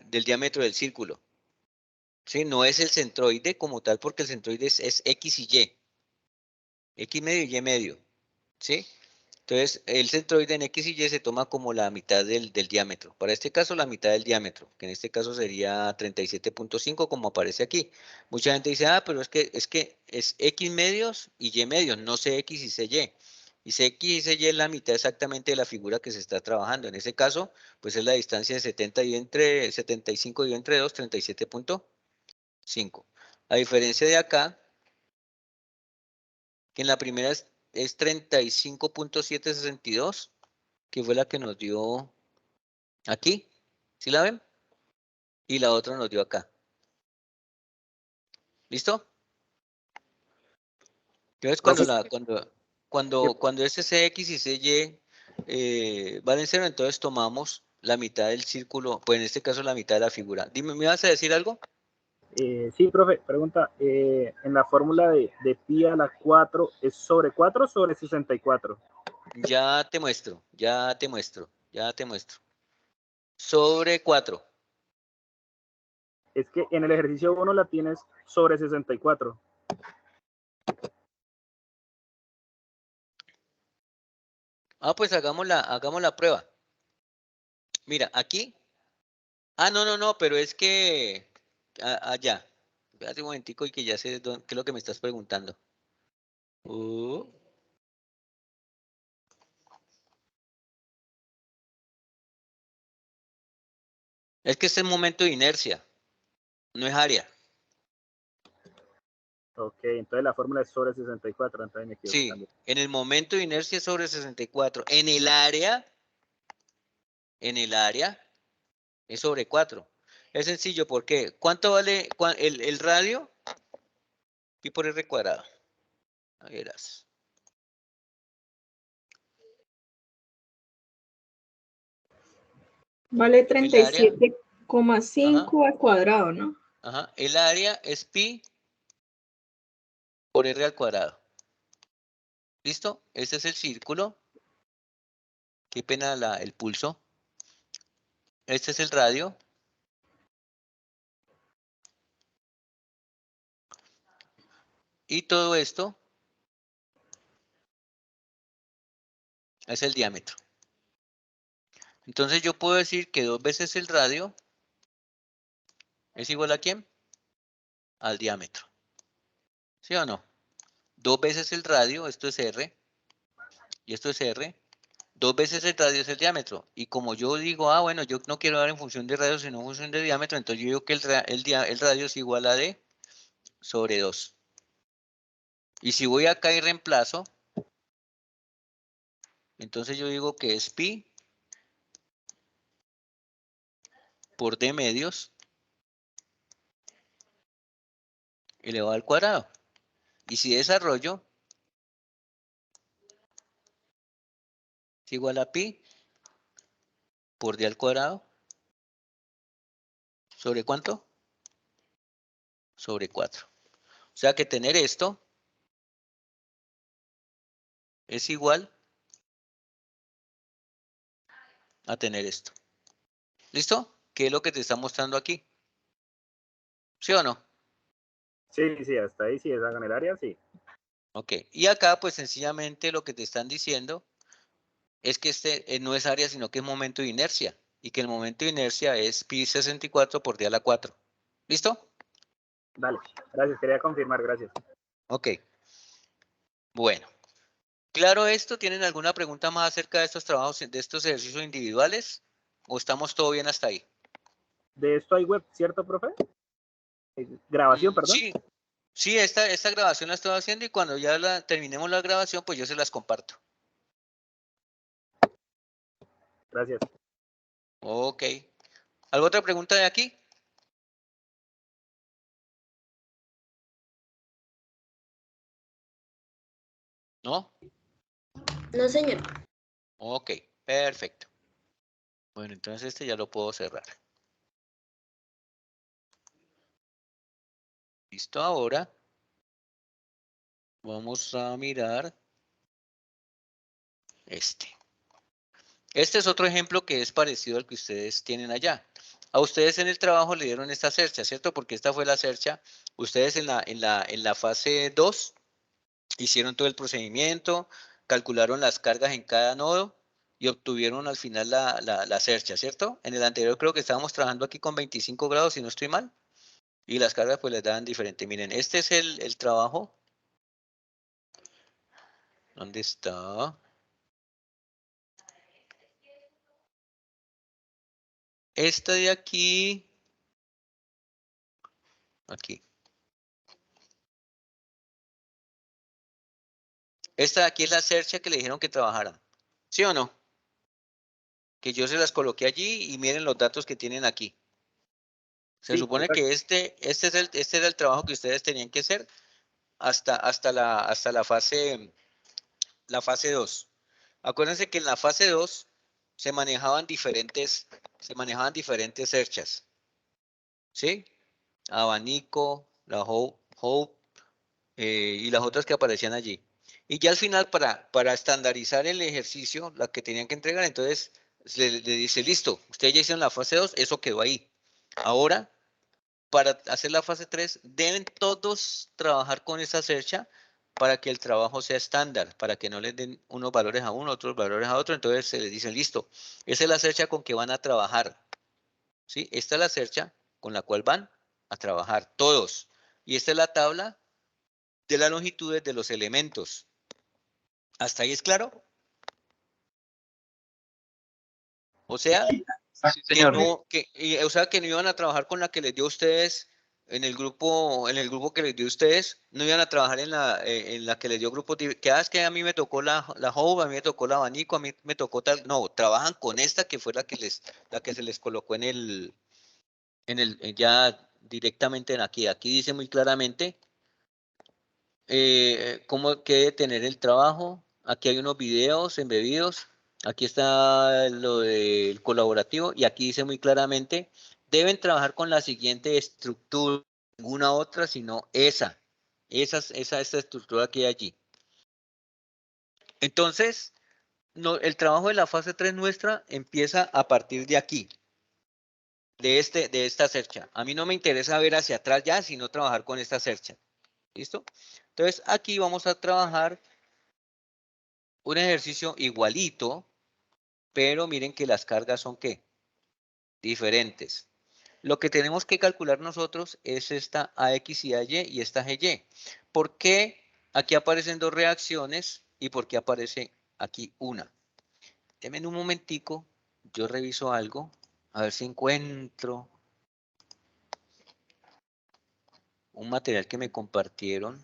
diámetro del círculo. ¿Sí? No es el centroide como tal, porque el centroide es X y Y. X medio y Y medio. ¿Sí? Entonces, el centroide en X y Y se toma como la mitad del diámetro. Para este caso, la mitad del diámetro, que en este caso sería 37.5, como aparece aquí. Mucha gente dice, ah, pero es que es X medios y Y medios, no CX y CY. Y CX y CY es la mitad exactamente de la figura que se está trabajando. En ese caso, pues es la distancia de 75 y entre 2, 37.5. A diferencia de acá, que en la primera es 35.762, que fue la que nos dio aquí, ¿sí la ven? Y la otra nos dio acá. ¿Listo? Entonces Profe, cuando ese CX y CY valen cero, entonces tomamos la mitad del círculo, pues en este caso la mitad de la figura. Dime, ¿me vas a decir algo? Sí, profe, pregunta, en la fórmula de pi a la 4, ¿es sobre 4 o sobre 64? Ya te muestro, ya te muestro, ya te muestro. Sobre 4. Es que en el ejercicio 1 la tienes sobre 64. Ah, pues hagamos la prueba. Mira, aquí. Ah, no, pero es que allá. Espérate un momentico y que ya sé qué es lo que me estás preguntando. Uh. Es que este es momento de inercia, no es área. Ok, entonces la fórmula es sobre 64, entonces me equivoqué Sí, también. en el momento de inercia es sobre 64. En el área es sobre 4. Es sencillo, ¿por qué? ¿Cuánto vale el radio? Pi por R cuadrado. A verás. Vale El área, 37,5 al cuadrado, ¿no? el área es pi por R al cuadrado. ¿Listo? Este es el círculo. Qué pena el pulso. Este es el radio. Y todo esto es el diámetro. Entonces yo puedo decir que 2 veces el radio es igual ¿a quién? Al diámetro. ¿Sí o no? 2 veces el radio, esto es R, y esto es R. 2 veces el radio es el diámetro. Y como yo digo, ah, bueno, yo no quiero dar en función de radio, sino en función de diámetro, entonces yo digo que el radio es igual a D sobre 2. Y si voy acá y reemplazo, entonces yo digo que es pi por D medios elevado al cuadrado. Y si desarrollo, es igual a pi por D al cuadrado. ¿Sobre cuánto? Sobre 4. O sea que tener esto es igual a tener esto. ¿Listo? ¿Qué es lo que te está mostrando aquí? ¿Sí o no? Sí, sí, hasta ahí sí, esa en el área, sí. Ok. Y acá, pues sencillamente lo que te están diciendo es que este no es área, sino que es momento de inercia. Y que el momento de inercia es pi 64 por d a la 4. ¿Listo? Dale, gracias, quería confirmar, gracias. Ok. Bueno. Claro esto, ¿tienen alguna pregunta más acerca de estos trabajos, de estos ejercicios individuales? ¿O estamos todo bien hasta ahí? De esto hay web, ¿cierto, profe? Grabación, perdón. Sí, sí, esta grabación la estoy haciendo y cuando ya terminemos la grabación, pues yo se las comparto. Gracias. Ok. ¿Alguna otra pregunta de aquí? ¿No? No, señor. Ok, perfecto. Bueno, entonces este ya lo puedo cerrar. Listo, ahora vamos a mirar este. Este es otro ejemplo que es parecido al que ustedes tienen allá. A ustedes en el trabajo le dieron esta cercha, ¿cierto? Porque esta fue la cercha. Ustedes en la fase 2 hicieron todo el procedimiento, calcularon las cargas en cada nodo y obtuvieron al final la cercha, ¿cierto? En el anterior creo que estábamos trabajando aquí con 25 grados, si no estoy mal, y las cargas pues les daban diferente. Miren, este es el trabajo. ¿Dónde está? Esta de aquí. Aquí. Esta de aquí es la cercha que le dijeron que trabajaran. ¿Sí o no? Que yo se las coloqué allí y miren los datos que tienen aquí. Se Sí, supone correcto. que este era el trabajo que ustedes tenían que hacer hasta la fase 2. Acuérdense que en la fase 2 se manejaban diferentes cerchas. ¿Sí? Abanico, la Hope, y las otras que aparecían allí. Y ya al final, para estandarizar el ejercicio, la que tenían que entregar, entonces le dice, listo, ustedes ya hicieron la fase 2, eso quedó ahí. Ahora, para hacer la fase 3, deben todos trabajar con esa cercha para que el trabajo sea estándar, para que no les den unos valores a uno, otros valores a otro. Entonces se les dice, listo, esa es la cercha con que van a trabajar. ¿Sí? Esta es la cercha con la cual van a trabajar todos. Y esta es la tabla de las longitudes de los elementos. ¿Hasta ahí es claro? O sea, Sí, señor. o sea, que no iban a trabajar con la que les dio a ustedes en el grupo que les dio a ustedes, no iban a trabajar en la que les dio grupo, que es que a mí me tocó la Hove, a mí me tocó la abanico, a mí me tocó tal, no, trabajan con esta que fue la que se les colocó ya directamente en aquí. Aquí dice muy claramente cómo que debe tener el trabajo. Aquí hay unos videos embebidos. Aquí está lo del colaborativo y aquí dice muy claramente, deben trabajar con la siguiente estructura, ninguna otra, sino esa estructura que hay allí. Entonces, no, el trabajo de la fase 3 nuestra empieza a partir de aquí, de esta cercha. A mí no me interesa ver hacia atrás ya, sino trabajar con esta cercha. ¿Listo? Entonces, aquí vamos a trabajar un ejercicio igualito, pero miren que las cargas son ¿qué? Diferentes. Lo que tenemos que calcular nosotros es esta AX y AY y esta GY. ¿Por qué aquí aparecen dos reacciones y por qué aparece aquí una? Denme un momentico, yo reviso algo, a ver si encuentro un material que me compartieron.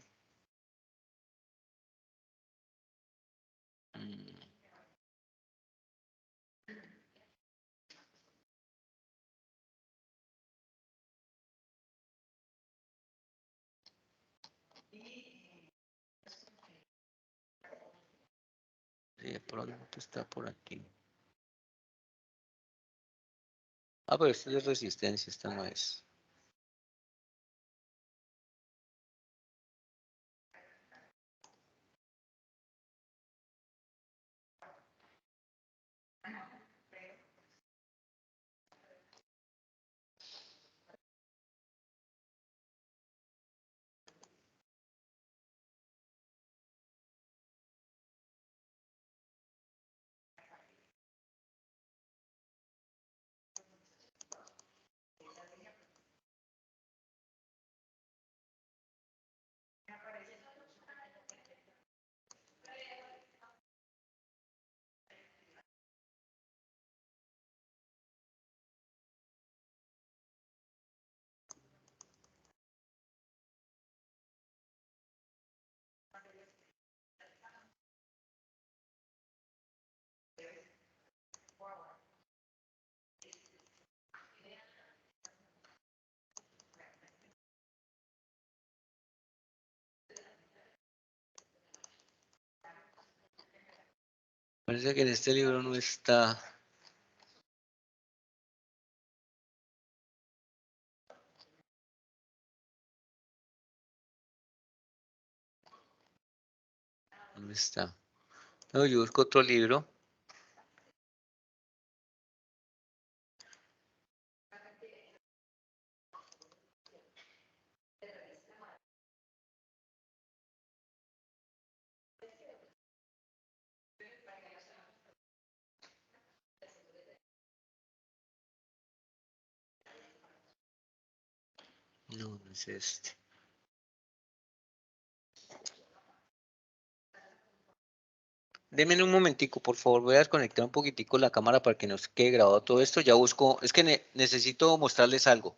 De pronto está por aquí. Ah, pero esta es resistencia, esta no es. Parece que en este libro no está. ¿Dónde está? No, yo busco otro libro. No, no es este. Denme un momentico, por favor. Voy a desconectar un poquitico la cámara para que nos quede grabado todo esto. Ya busco, es que necesito mostrarles algo.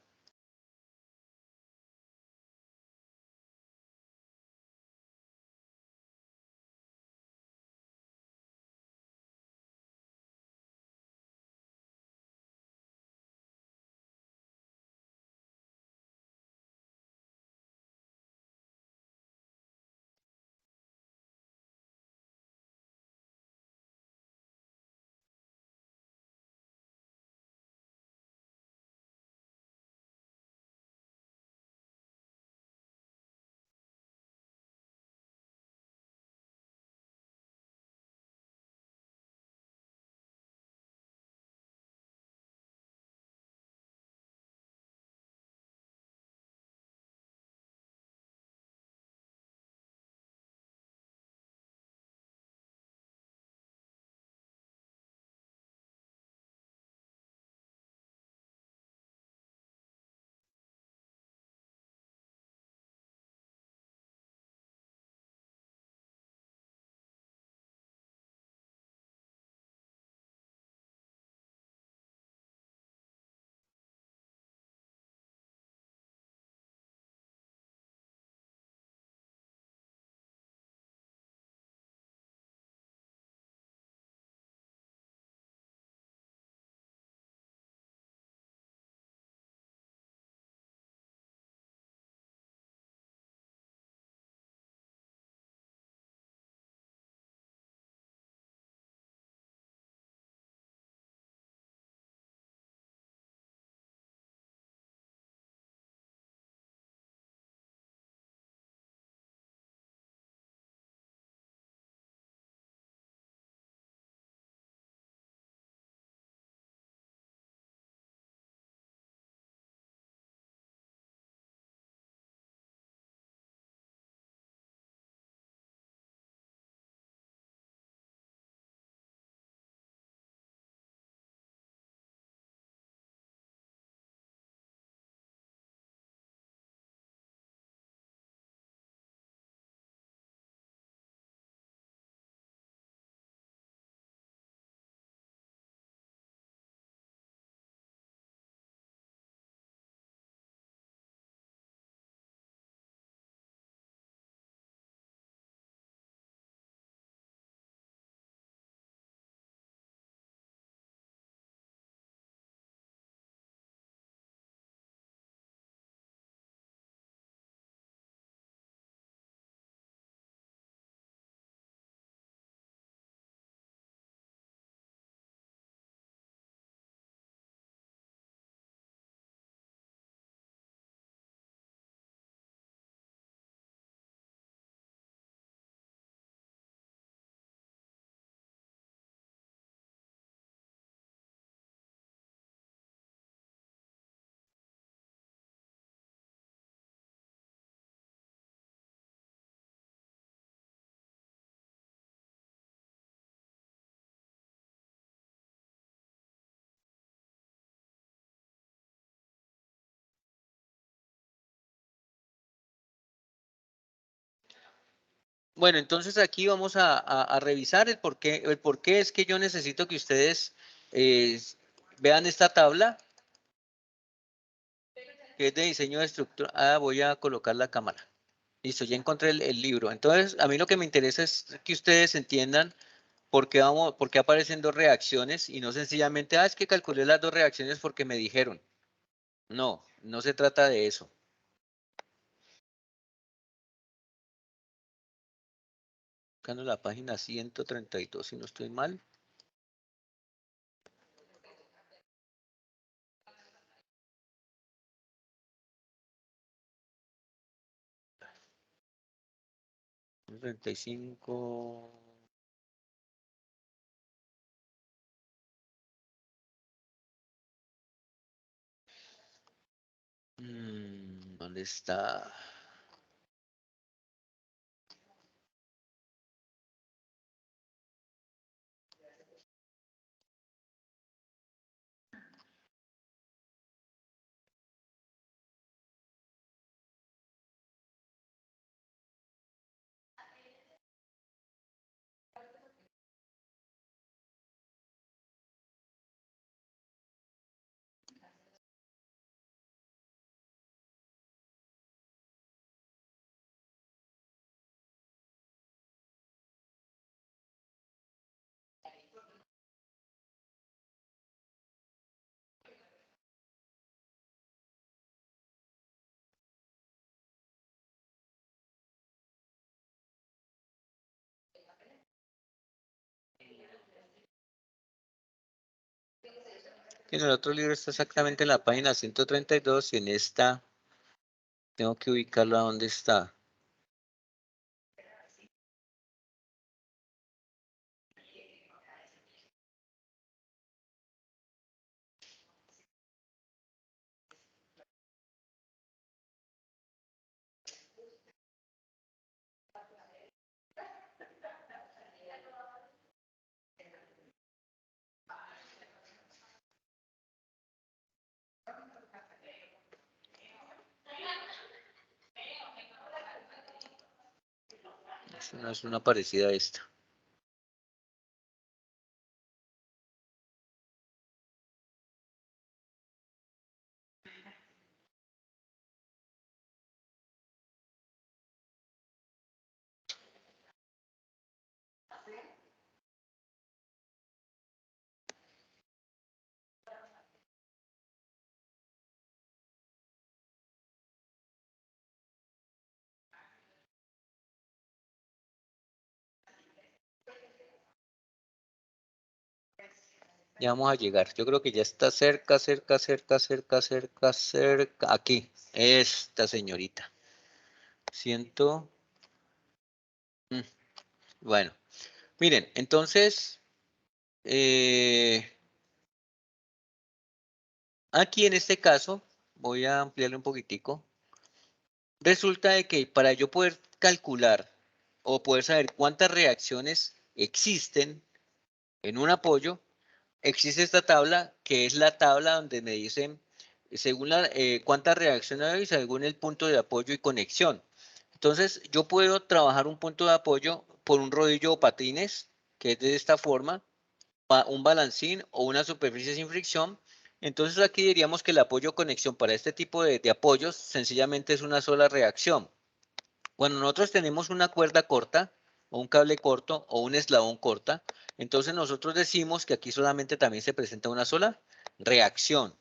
Bueno, entonces aquí vamos a revisar el por qué es que yo necesito que ustedes vean esta tabla, que es de diseño de estructura. Ah, voy a colocar la cámara. Listo, ya encontré el libro. Entonces, a mí lo que me interesa es que ustedes entiendan por qué aparecen dos reacciones y no sencillamente, es que calculé las dos reacciones porque me dijeron. No, no se trata de eso. Buscando la página 132, si no estoy mal. $35. ¿Dónde está? En el otro libro está exactamente en la página 132 y en esta tengo que ubicarlo a dónde está. Es una parecida a esta. Ya vamos a llegar. Yo creo que ya está cerca. Aquí. Esta señorita. Bueno. Miren, entonces, aquí en este caso, voy a ampliarle un poquitico. Resulta de que para yo poder calcular o poder saber cuántas reacciones existen en un apoyo, existe esta tabla que es la tabla donde me dicen según cuántas reacciones hay según el punto de apoyo y conexión. Entonces yo puedo trabajar un punto de apoyo por un rodillo o patines, que es de esta forma, un balancín o una superficie sin fricción. Entonces aquí diríamos que el apoyo o conexión para este tipo de apoyos sencillamente es una sola reacción. Cuando nosotros tenemos una cuerda corta o un cable corto o un eslabón corta, entonces nosotros decimos que aquí solamente también se presenta una sola reacción.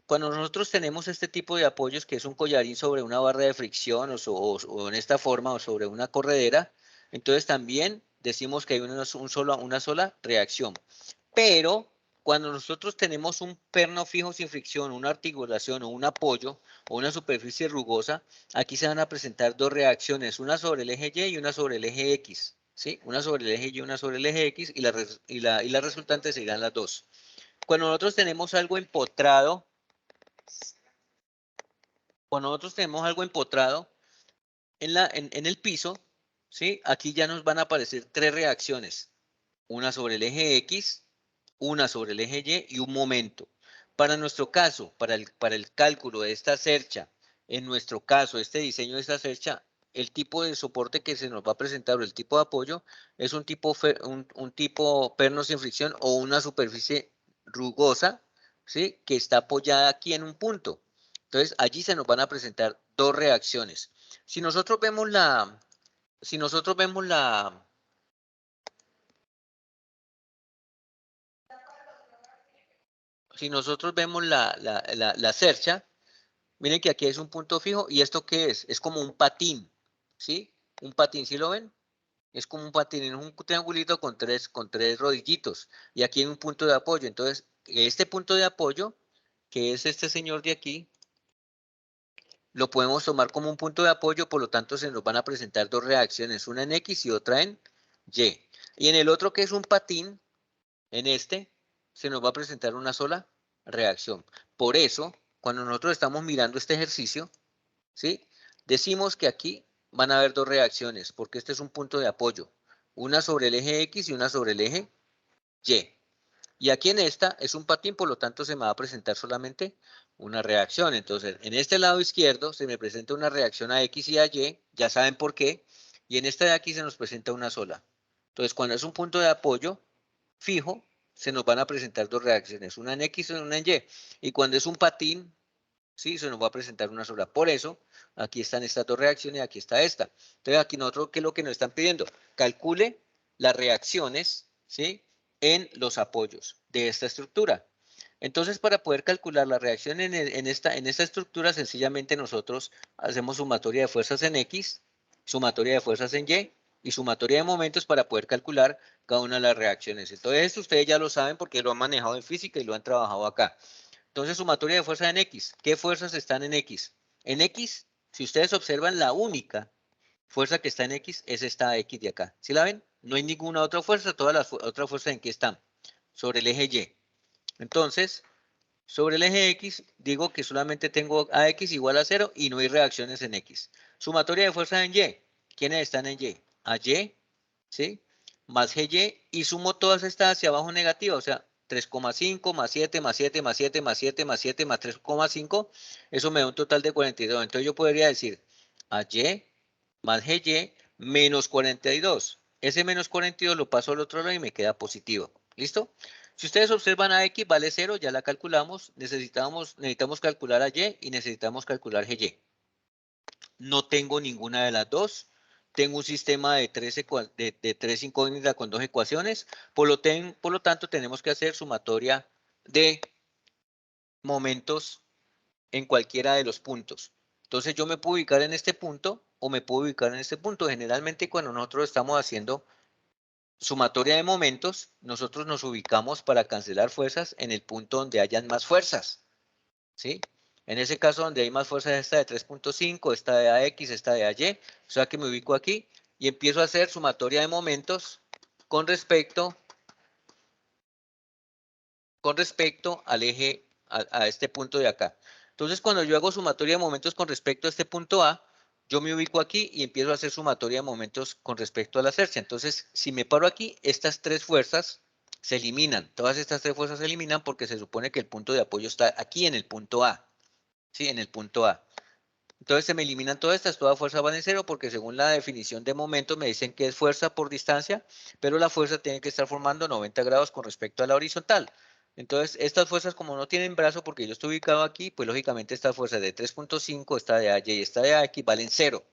Cuando nosotros tenemos este tipo de apoyos, que es un collarín sobre una barra de fricción o en esta forma o sobre una corredera, entonces también decimos que hay una sola reacción. Pero cuando nosotros tenemos un perno fijo sin fricción, una articulación o un apoyo o una superficie rugosa, aquí se van a presentar dos reacciones, una sobre el eje Y y una sobre el eje X. ¿Sí? Una sobre el eje Y y una sobre el eje X y la resultante serían las dos. Cuando nosotros tenemos algo empotrado, en el piso, ¿sí? Aquí ya nos van a aparecer tres reacciones. Una sobre el eje X, una sobre el eje Y y un momento. Para nuestro caso, para el cálculo de esta cercha, en nuestro caso, este diseño de esta cercha, el tipo de soporte que se nos va a presentar o el tipo de apoyo es un tipo perno sin fricción o una superficie rugosa, ¿sí? Que está apoyada aquí en un punto. Entonces, allí se nos van a presentar dos reacciones. Si nosotros vemos la cercha, miren que aquí es un punto fijo y esto ¿qué es? Es como un patín, ¿sí? Un patín, ¿sí lo ven? Es como un patín, es un triangulito con tres rodillitos. Y aquí hay un punto de apoyo. Entonces, este punto de apoyo, que es este señor de aquí, lo podemos tomar como un punto de apoyo, por lo tanto se nos van a presentar dos reacciones, una en X y otra en Y. Y en el otro, que es un patín, en este, se nos va a presentar una sola reacción. Por eso, cuando nosotros estamos mirando este ejercicio, ¿sí? Decimos que aquí van a haber dos reacciones, porque este es un punto de apoyo. Una sobre el eje X y una sobre el eje Y. Y aquí en esta es un patín, por lo tanto se me va a presentar solamente una reacción. Entonces, en este lado izquierdo se me presenta una reacción a X y a Y, ya saben por qué. Y en esta de aquí se nos presenta una sola. Entonces, cuando es un punto de apoyo fijo, se nos van a presentar dos reacciones, una en X y una en Y. Y cuando es un patín, ¿sí? Se nos va a presentar una sola. Por eso, aquí están estas dos reacciones y aquí está esta. Entonces, aquí nosotros, ¿qué es lo que nos están pidiendo? Calcule las reacciones, ¿sí? En los apoyos de esta estructura. Entonces, para poder calcular la reacción en esta estructura, sencillamente nosotros hacemos sumatoria de fuerzas en X, sumatoria de fuerzas en Y y sumatoria de momentos para poder calcular cada una de las reacciones. Entonces, esto ustedes ya lo saben porque lo han manejado en física y lo han trabajado acá. Entonces, sumatoria de fuerzas en X. ¿Qué fuerzas están en X? En X, si ustedes observan, la única fuerza que está en X es esta X de acá. ¿Sí la ven? No hay ninguna otra fuerza, todas las otras fuerzas en que están. Sobre el eje Y. Entonces, sobre el eje X, digo que solamente tengo AX igual a 0 y no hay reacciones en X. Sumatoria de fuerzas en Y. ¿Quiénes están en Y? AY, ¿sí? Más GY y sumo todas estas hacia abajo negativas, o sea, 3,5 más 7 más 7 más 7 más 7 más 7 más 3,5, eso me da un total de 42. Entonces yo podría decir AY más GY menos 42. Ese menos 42 lo paso al otro lado y me queda positivo. ¿Listo? Si ustedes observan a X vale 0, ya la calculamos. Necesitamos calcular a Y y necesitamos calcular GY. No tengo ninguna de las dos. Tengo un sistema de tres incógnitas con dos ecuaciones. Por lo tanto, tenemos que hacer sumatoria de momentos en cualquiera de los puntos. Entonces, yo me puedo ubicar en este punto o me puedo ubicar en este punto. Generalmente, cuando nosotros estamos haciendo sumatoria de momentos, nosotros nos ubicamos para cancelar fuerzas en el punto donde hayan más fuerzas, ¿sí? En ese caso, donde hay más fuerzas, esta de 3.5, esta de AX, esta de AY, o sea que me ubico aquí y empiezo a hacer sumatoria de momentos con respecto al eje, a este punto de acá. Entonces, cuando yo hago sumatoria de momentos con respecto a este punto A, yo me ubico aquí y empiezo a hacer sumatoria de momentos con respecto a la inercia. Entonces, si me paro aquí, estas tres fuerzas se eliminan. Todas estas tres fuerzas se eliminan porque se supone que el punto de apoyo está aquí en el punto A. ¿Sí? En el punto A. Entonces se me eliminan todas estas, todas fuerzas van en cero porque según la definición de momento me dicen que es fuerza por distancia, pero la fuerza tiene que estar formando 90 grados con respecto a la horizontal. Entonces estas fuerzas como no tienen brazo porque yo estoy ubicado aquí, pues lógicamente estas fuerzas de 3.5, esta de AY y esta de AX valen 0.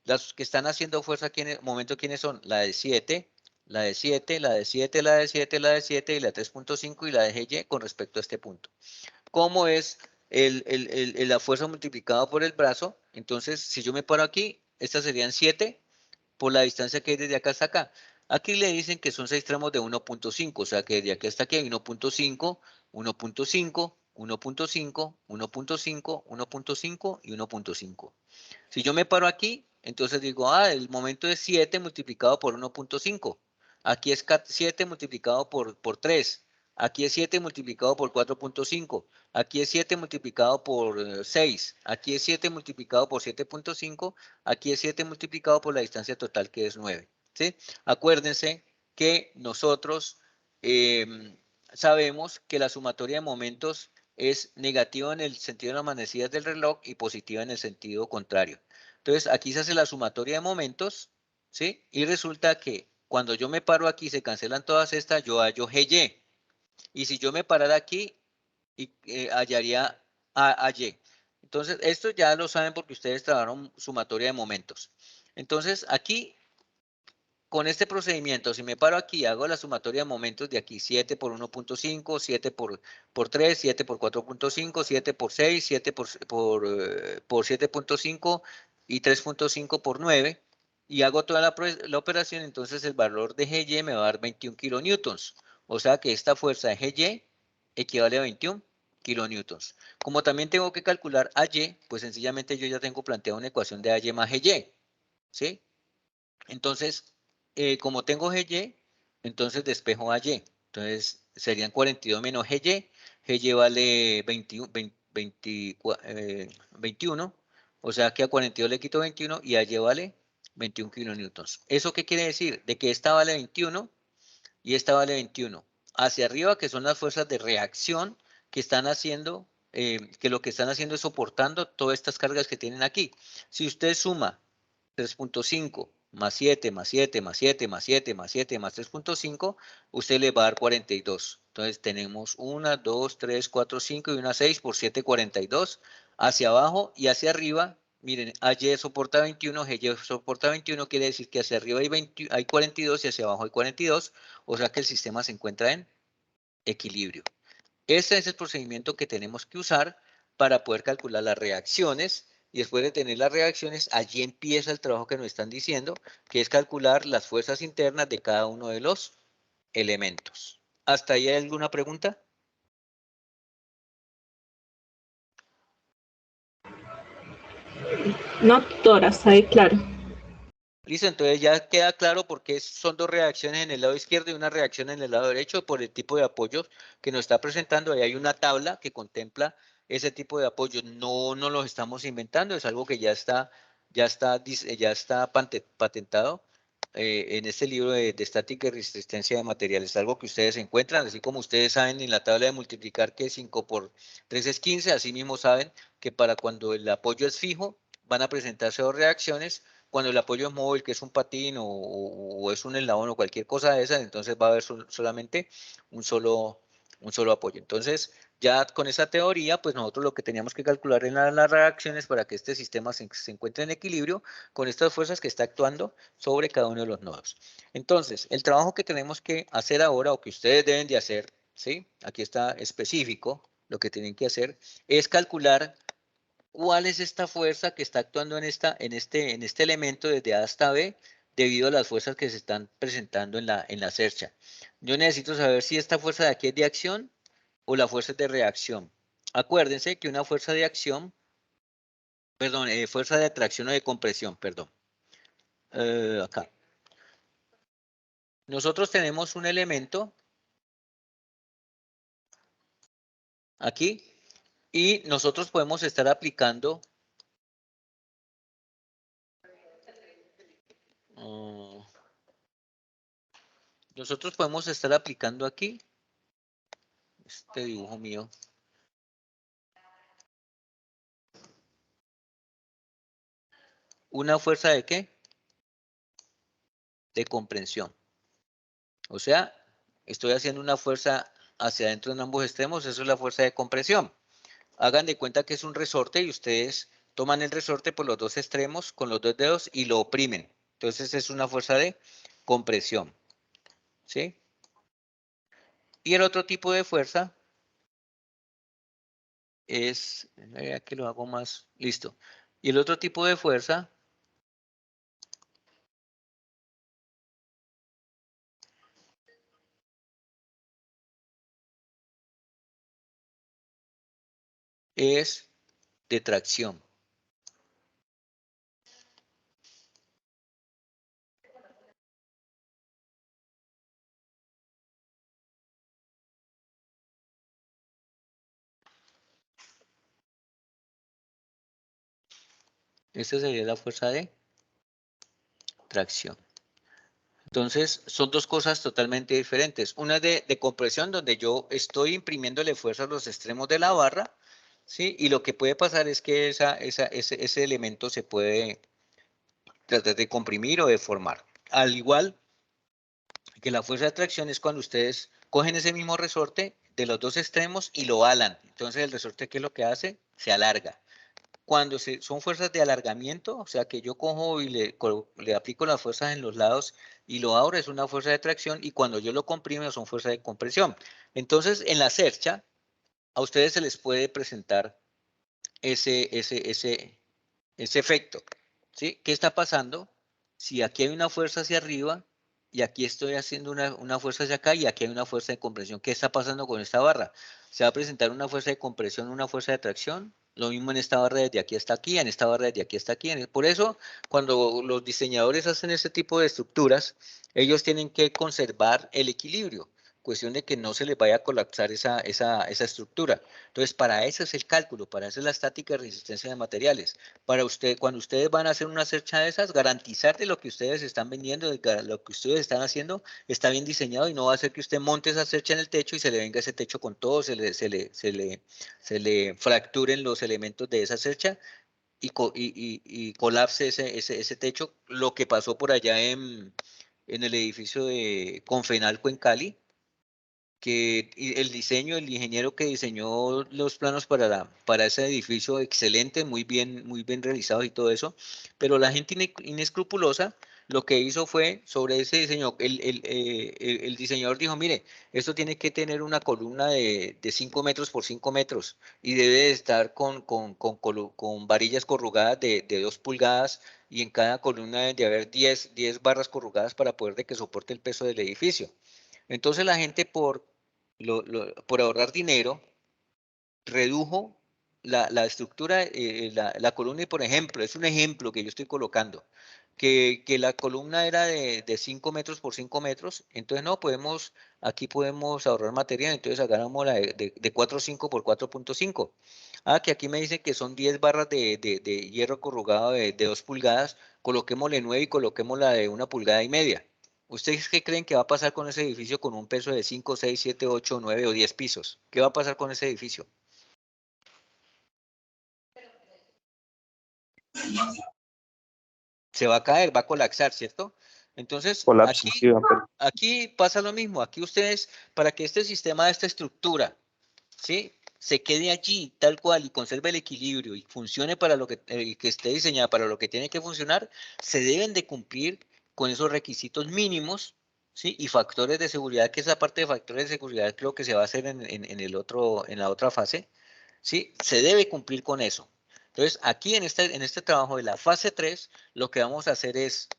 Las que están haciendo fuerza aquí en el momento, ¿quiénes son? La de 7, la de 7, la de 7, la de 7, la de 7 y la de 3.5 y la de GY con respecto a este punto. ¿Cómo es la fuerza multiplicada por el brazo? Entonces, si yo me paro aquí, estas serían 7 por la distancia que hay desde acá hasta acá. Aquí le dicen que son 6 tramos de 1.5, o sea que desde aquí hasta aquí hay 1.5, 1.5, 1.5, 1.5, 1.5 y 1.5. Si yo me paro aquí, entonces digo, el momento es 7 multiplicado por 1.5. Aquí es 7 multiplicado por 3. Aquí es 7 multiplicado por 4.5. Aquí es 7 multiplicado por 6. Aquí es 7 multiplicado por 7.5. Aquí es 7 multiplicado por la distancia total que es 9. ¿Sí? Acuérdense que nosotros sabemos que la sumatoria de momentos es negativa en el sentido de las manecillas del reloj y positiva en el sentido contrario. Entonces, aquí se hace la sumatoria de momentos, ¿sí? Y resulta que cuando yo me paro aquí, se cancelan todas estas, yo hallo GY. Y si yo me parara aquí, hallaría AY. Entonces, esto ya lo saben porque ustedes trabajaron sumatoria de momentos. Entonces, aquí, con este procedimiento, si me paro aquí, hago la sumatoria de momentos de aquí, 7 por 1.5, 7 por 3, 7 por 4.5, 7 por 6, 7 por 7.5 y 3.5 por 9, y hago toda la operación, entonces el valor de GY me va a dar 21 kilonewtons. O sea que esta fuerza de GY equivale a 21 kilonewtons. Como también tengo que calcular AY, pues sencillamente yo ya tengo planteado una ecuación de AY más GY. ¿Sí? Entonces, como tengo GY, entonces despejo AY. Entonces, serían 42 menos GY. GY vale 21, o sea que a 42 le quito 21 y AY vale 21 kilonewtons. ¿Eso qué quiere decir? De que esta vale 21 y esta vale 21. Hacia arriba, que son las fuerzas de reacción que están haciendo, que lo que están haciendo es soportando todas estas cargas que tienen aquí. Si usted suma 3.5 más 7, más 7, más 7, más 7, más 7, más 3.5, usted le va a dar 42. Entonces tenemos 1, 2, 3, 4, 5 y una 6 por 7, 42. Hacia abajo y hacia arriba, miren, AY soporta 21, GY soporta 21, quiere decir que hacia arriba hay 42 y hacia abajo hay 42, o sea que el sistema se encuentra en equilibrio. Este es el procedimiento que tenemos que usar para poder calcular las reacciones. Y después de tener las reacciones, allí empieza el trabajo que nos están diciendo, que es calcular las fuerzas internas de cada uno de los elementos. ¿Hasta ahí hay alguna pregunta? No, doctora, está ahí claro. Listo, entonces ya queda claro por qué son dos reacciones en el lado izquierdo y una reacción en el lado derecho por el tipo de apoyos que nos está presentando. Ahí hay una tabla que contempla ese tipo de apoyos. No los estamos inventando, es algo que ya está patentado en este libro de estática y resistencia de materiales. Es algo que ustedes encuentran, así como ustedes saben en la tabla de multiplicar que 5 por 3 es 15, así mismo saben que para cuando el apoyo es fijo, van a presentarse dos reacciones. Cuando el apoyo es móvil, que es un patín o es un eslabón o cualquier cosa de esas, entonces va a haber solamente un solo apoyo. Entonces, ya con esa teoría, pues nosotros lo que teníamos que calcular en las reacciones para que este sistema se encuentre en equilibrio con estas fuerzas que está actuando sobre cada uno de los nodos. Entonces, el trabajo que tenemos que hacer ahora o que ustedes deben de hacer, ¿sí? Aquí está específico, lo que tienen que hacer es calcular ¿cuál es esta fuerza que está actuando en este elemento desde A hasta B debido a las fuerzas que se están presentando en la cercha? Yo necesito saber si esta fuerza de aquí es de acción o la fuerza es de reacción. Acuérdense que una fuerza de acción, perdón, fuerza de atracción o de compresión, perdón. Acá. Nosotros tenemos un elemento aquí y nosotros podemos estar aplicando aquí este dibujo mío. ¿Una fuerza de qué? De comprensión. O sea, estoy haciendo una fuerza hacia adentro en ambos extremos, eso es la fuerza de compresión. Hagan de cuenta que es un resorte y ustedes toman el resorte por los dos extremos con los dos dedos y lo oprimen. Entonces es una fuerza de compresión. ¿Sí? Y el otro tipo de fuerza es, aquí lo hago más, listo. Y el otro tipo de fuerza es de tracción. Esta sería la fuerza de tracción. Entonces, son dos cosas totalmente diferentes. Una de compresión, donde yo estoy imprimiéndole fuerza a los extremos de la barra, ¿sí? Y lo que puede pasar es que ese elemento se puede tratar de comprimir o deformar. Al igual que la fuerza de tracción es cuando ustedes cogen ese mismo resorte de los dos extremos y lo alan. Entonces, el resorte, ¿qué es lo que hace? Se alarga. Cuando son fuerzas de alargamiento, o sea que yo cojo y le aplico las fuerzas en los lados y lo abro, es una fuerza de tracción, y cuando yo lo comprimo son fuerzas de compresión. Entonces, en la cercha, a ustedes se les puede presentar ese efecto. ¿Sí? ¿Qué está pasando? si aquí hay una fuerza hacia arriba y aquí estoy haciendo una fuerza hacia acá y aquí hay una fuerza de compresión, ¿qué está pasando con esta barra? Se va a presentar una fuerza de compresión, una fuerza de tracción, lo mismo en esta barra desde aquí hasta aquí, en esta barra desde aquí hasta aquí. Por eso, cuando los diseñadores hacen este tipo de estructuras, ellos tienen que conservar el equilibrio, cuestión de que no se les vaya a colapsar esa estructura. Entonces, para eso es el cálculo, para eso es la estática de resistencia de materiales. Para usted, cuando ustedes van a hacer una cercha de esas, garantizar de lo que ustedes están vendiendo, de lo que ustedes están haciendo, está bien diseñado y no va a hacer que usted monte esa cercha en el techo y se le venga ese techo con todo, se le fracturen los elementos de esa cercha y colapse ese techo. Lo que pasó por allá en el edificio de Confenalco en Cali, que el ingeniero que diseñó los planos para ese edificio, excelente, muy bien realizado y todo eso, pero la gente inescrupulosa lo que hizo fue sobre ese diseño, el diseñador dijo, mire, esto tiene que tener una columna de 5 metros por 5 metros y debe de estar con varillas corrugadas de 2 pulgadas y en cada columna debe de haber 10 barras corrugadas para poder de que soporte el peso del edificio. Entonces la gente por ahorrar dinero redujo la estructura, la columna, y por ejemplo, es un ejemplo que yo estoy colocando, que la columna era de 5 metros por 5 metros, entonces no, aquí podemos ahorrar material, entonces agarramos la de 4.5 por 4.5. Ah, que aquí me dicen que son 10 barras de hierro corrugado de 2 pulgadas, coloquémosle 9 y coloquémosla de 1,5 pulgadas. ¿Ustedes qué creen que va a pasar con ese edificio con un peso de 5, 6, 7, 8, 9 o 10 pisos? ¿Qué va a pasar con ese edificio? Se va a caer, va a colapsar, ¿cierto? Entonces, Colapso, sí, van a aquí pasa lo mismo. Aquí ustedes, para que este sistema, esta estructura, ¿sí?, se quede allí tal cual y conserve el equilibrio y funcione para lo que esté diseñada para lo que tiene que funcionar, se deben de cumplir con esos requisitos mínimos, ¿sí?, y factores de seguridad, que esa parte de factores de seguridad creo que se va a hacer en la otra fase, ¿sí? Se debe cumplir con eso. Entonces, aquí en este trabajo de la fase 3, lo que vamos a hacer es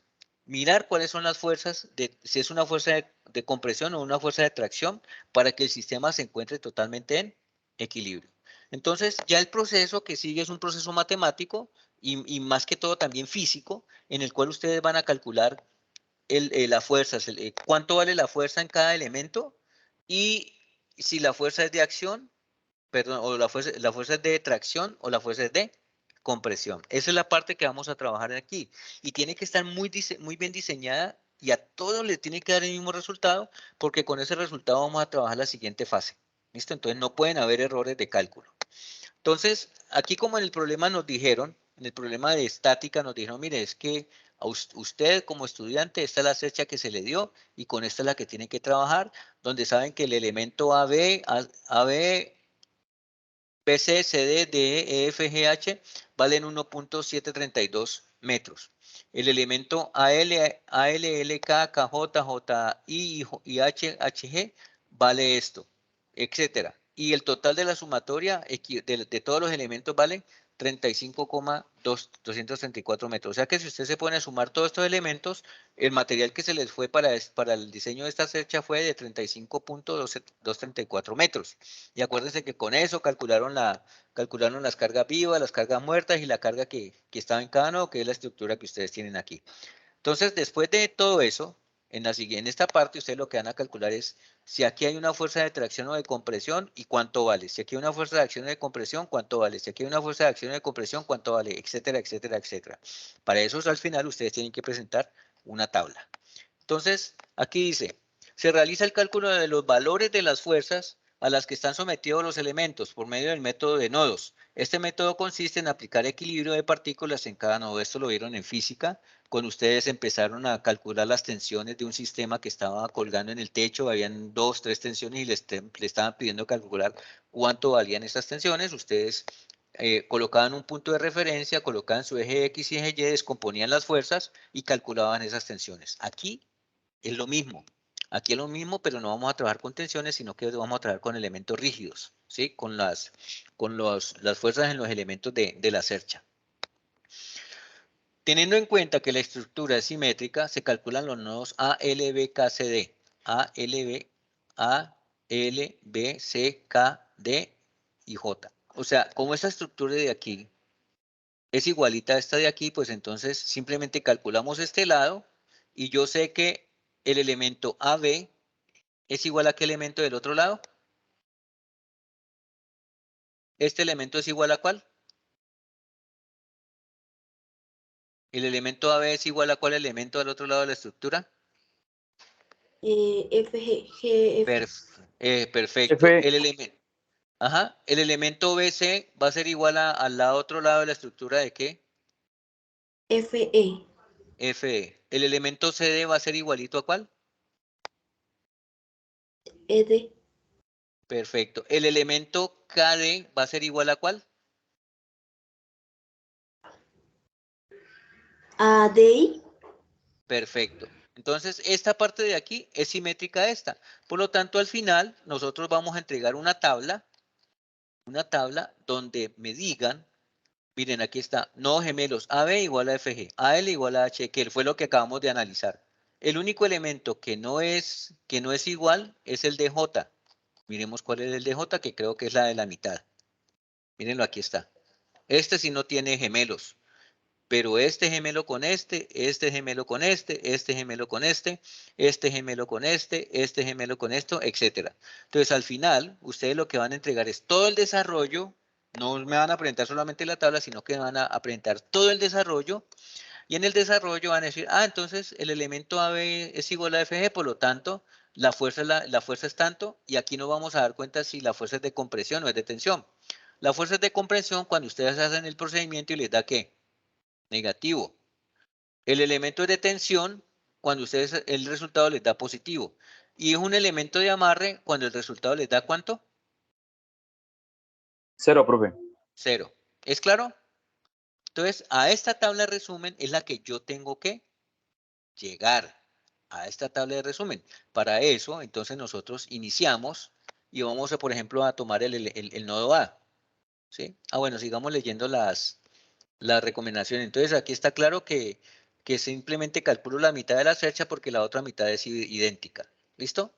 mirar cuáles son las fuerzas, si es una fuerza de compresión o una fuerza de tracción, para que el sistema se encuentre totalmente en equilibrio. Entonces, ya el proceso que sigue es un proceso matemático y más que todo también físico, en el cual ustedes van a calcular las fuerzas, cuánto vale la fuerza en cada elemento y si la fuerza es de acción, perdón, o la fuerza es de tracción o la fuerza es de compresión. Esa es la parte que vamos a trabajar aquí. Y tiene que estar muy bien diseñada y a todos le tiene que dar el mismo resultado, porque con ese resultado vamos a trabajar la siguiente fase. ¿Listo? Entonces no pueden haber errores de cálculo. Entonces, aquí como en el problema nos dijeron, en el problema de estática nos dijeron, mire, es que a usted como estudiante, esta es la cercha que se le dio y con esta es la que tiene que trabajar, donde saben que el elemento AB, BC, CD, DE, EF, GH valen 1.732 metros. El elemento AL, ALLK, KJ, JI y HG vale esto, etcétera. Y el total de la sumatoria de todos los elementos vale 35,234 metros. O sea que si usted se pone a sumar todos estos elementos, el material que se les fue para el diseño de esta cercha fue de 35,234 metros. Y acuérdense que con eso calcularon las cargas vivas, las cargas muertas y la carga que estaba en cada nodo, que es la estructura que ustedes tienen aquí. Entonces, después de todo eso, en esta parte, ustedes lo que van a calcular es si aquí hay una fuerza de tracción o de compresión y cuánto vale. Si aquí hay una fuerza de acción o de compresión, cuánto vale. Si aquí hay una fuerza de acción o de compresión, cuánto vale, etcétera, etcétera, etcétera. Para eso, al final, ustedes tienen que presentar una tabla. Entonces, aquí dice, se realiza el cálculo de los valores de las fuerzas a las que están sometidos los elementos por medio del método de nodos. Este método consiste en aplicar equilibrio de partículas en cada nodo. Esto lo vieron en física, cuando ustedes empezaron a calcular las tensiones de un sistema que estaba colgando en el techo, habían 2, 3 tensiones y le estaban pidiendo calcular cuánto valían estas tensiones. Ustedes colocaban un punto de referencia, colocaban su eje X y eje Y, descomponían las fuerzas y calculaban esas tensiones. Aquí es lo mismo. Aquí es lo mismo, pero no vamos a trabajar con tensiones, sino que vamos a trabajar con elementos rígidos, ¿sí? Con las fuerzas en los elementos de la cercha. Teniendo en cuenta que la estructura es simétrica, se calculan los nodos A, L, B, K, C, D. A, L, B, C, K, D y J. O sea, como esta estructura de aquí es igualita a esta de aquí, pues entonces simplemente calculamos este lado y yo sé que el elemento AB es igual a qué elemento del otro lado. ¿Este elemento es igual a cuál? ¿El elemento AB es igual a cuál elemento del otro lado de la estructura? FG, GF. Perfecto. F, El elemento BC va a ser igual al otro lado de la estructura de ¿qué? FE. FE. ¿El elemento CD va a ser igualito a cuál? ED. Perfecto. ¿El elemento KD va a ser igual a cuál? ADI. Perfecto. Entonces, esta parte de aquí es simétrica a esta. Por lo tanto, al final, nosotros vamos a entregar una tabla donde me digan, miren, aquí está, nodos gemelos, AB igual a FG, AL igual a H, que fue lo que acabamos de analizar. El único elemento que no es igual es el DJ. Miremos cuál es el DJ, que creo que es la de la mitad. Mírenlo, aquí está. Este sí no tiene gemelos. Pero este gemelo con este gemelo con este gemelo con este gemelo con este gemelo con esto, etc. Entonces, al final, ustedes lo que van a entregar es todo el desarrollo. No me van a presentar solamente la tabla, sino que van a presentar todo el desarrollo. Y en el desarrollo van a decir, entonces el elemento AB es igual a FG, por lo tanto, la fuerza es tanto. Y aquí no vamos a dar cuenta si la fuerza es de compresión o es de tensión. La fuerza es de compresión cuando ustedes hacen el procedimiento y les da ¿qué? Negativo. El elemento de tensión cuando ustedes el resultado les da positivo. Y es un elemento de amarre cuando el resultado les da ¿cuánto? 0, profe. 0. ¿Es claro? Entonces, a esta tabla de resumen es la que yo tengo que llegar. A esta tabla de resumen. Para eso, entonces nosotros iniciamos y vamos a, por ejemplo, a tomar el nodo A. ¿Sí? Bueno, sigamos leyendo las recomendaciones. Entonces, aquí está claro que simplemente calculo la mitad de la cercha porque la otra mitad es idéntica. ¿Listo?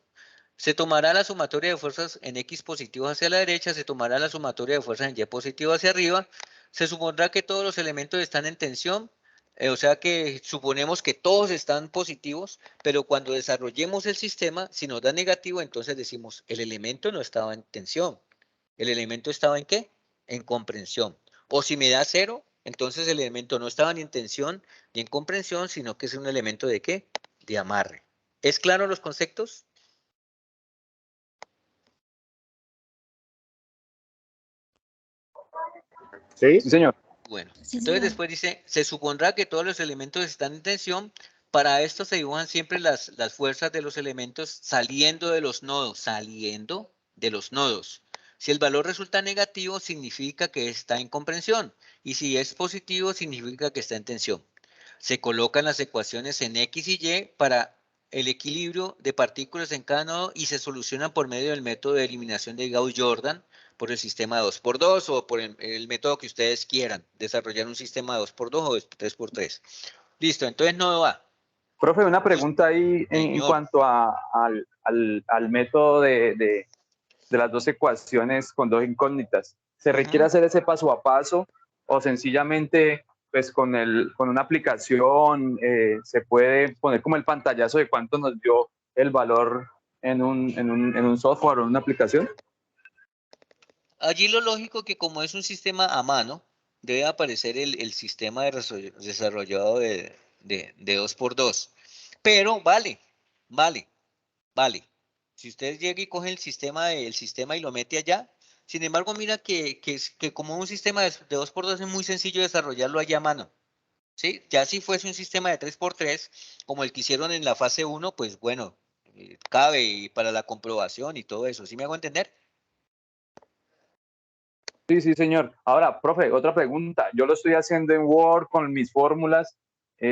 Se tomará la sumatoria de fuerzas en X positivos hacia la derecha, se tomará la sumatoria de fuerzas en Y positivo hacia arriba, se supondrá que todos los elementos están en tensión, o sea que suponemos que todos están positivos, pero cuando desarrollemos el sistema, si nos da negativo, entonces decimos, el elemento no estaba en tensión. ¿El elemento estaba en qué? En comprensión. O si me da 0, entonces el elemento no estaba ni en tensión ni en comprensión, sino que es un elemento de ¿qué? De amarre. ¿Es claro los conceptos? ¿Sí? Sí, señor. Bueno, Sí, entonces señor. después dice, se supondrá que todos los elementos están en tensión. Para esto se dibujan siempre las fuerzas de los elementos saliendo de los nodos, Si el valor resulta negativo, significa que está en comprensión. Y si es positivo, significa que está en tensión. Se colocan las ecuaciones en X y Y para el equilibrio de partículas en cada nodo y se solucionan por medio del método de eliminación de Gauss-Jordan por el sistema 2x2 o por el método que ustedes quieran, desarrollar un sistema 2x2 o 3x3. Listo, entonces nodo A. Profe, una pregunta ahí en Señor. cuanto al método de las dos ecuaciones con dos incógnitas. ¿Se requiere hacer ese paso a paso o sencillamente pues con una aplicación se puede poner como el pantallazo de cuánto nos dio el valor en un software o en una aplicación? Allí lo lógico que como es un sistema a mano, debe aparecer el sistema desarrollado de 2x2. Pero vale. Si usted llega y coge el sistema y lo mete allá, sin embargo, mira que como un sistema de 2x2 es muy sencillo desarrollarlo allá a mano. ¿Sí? Ya si fuese un sistema de 3x3, como el que hicieron en la fase 1, pues bueno, cabe y para la comprobación y todo eso. ¿Sí me hago entender? Sí, sí, señor. Ahora, profe, otra pregunta. Yo lo estoy haciendo en Word con mis fórmulas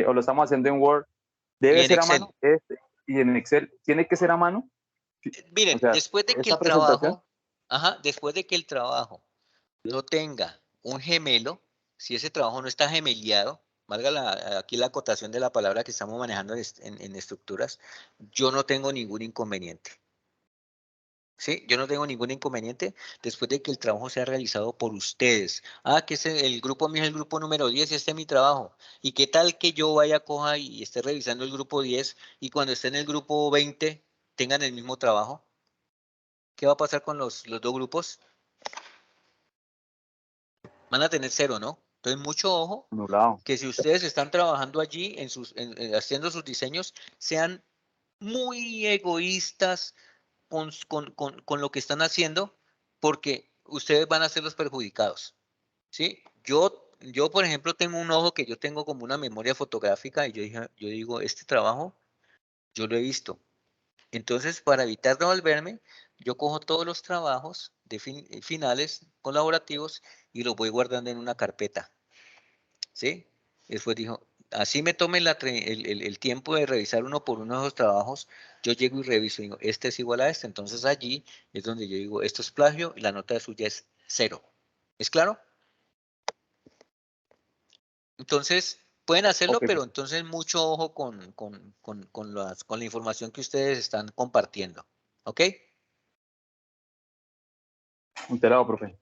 o lo estamos haciendo en Word. Y ¿Debe en ser a Excel. mano? ¿Y en Excel tiene que ser a mano? Miren, O sea, después de que esta el presentación. trabajo no tenga un gemelo, si ese trabajo no está gemeliado, valga aquí la acotación de la palabra que estamos manejando en estructuras, yo no tengo ningún inconveniente. ¿Sí? Yo no tengo ningún inconveniente después de que el trabajo sea realizado por ustedes. Ah, que el grupo mío es el grupo número 10 y este es mi trabajo. ¿Y qué tal que yo vaya, coja y esté revisando el grupo 10 y cuando esté en el grupo 20 tengan el mismo trabajo? ¿Qué va a pasar con los dos grupos? Van a tener 0, ¿no? Entonces, mucho ojo, Anulado. que si ustedes están trabajando allí, haciendo sus diseños, sean muy egoístas con lo que están haciendo, porque ustedes van a ser los perjudicados, ¿sí? Yo, por ejemplo, tengo un ojo que yo tengo como una memoria fotográfica y yo digo, este trabajo, yo lo he visto. Entonces, para evitar devolverme, yo cojo todos los trabajos de finales colaborativos y los voy guardando en una carpeta, ¿sí? Después dijo, así me tome el tiempo de revisar uno por uno de esos trabajos, yo llego y reviso y digo, este es igual a este, entonces allí es donde yo digo, esto es plagio y la nota suya es 0. ¿Es claro? Entonces, pueden hacerlo, Ok, pero entonces mucho ojo con la información que ustedes están compartiendo, ¿ok? enterado, profe.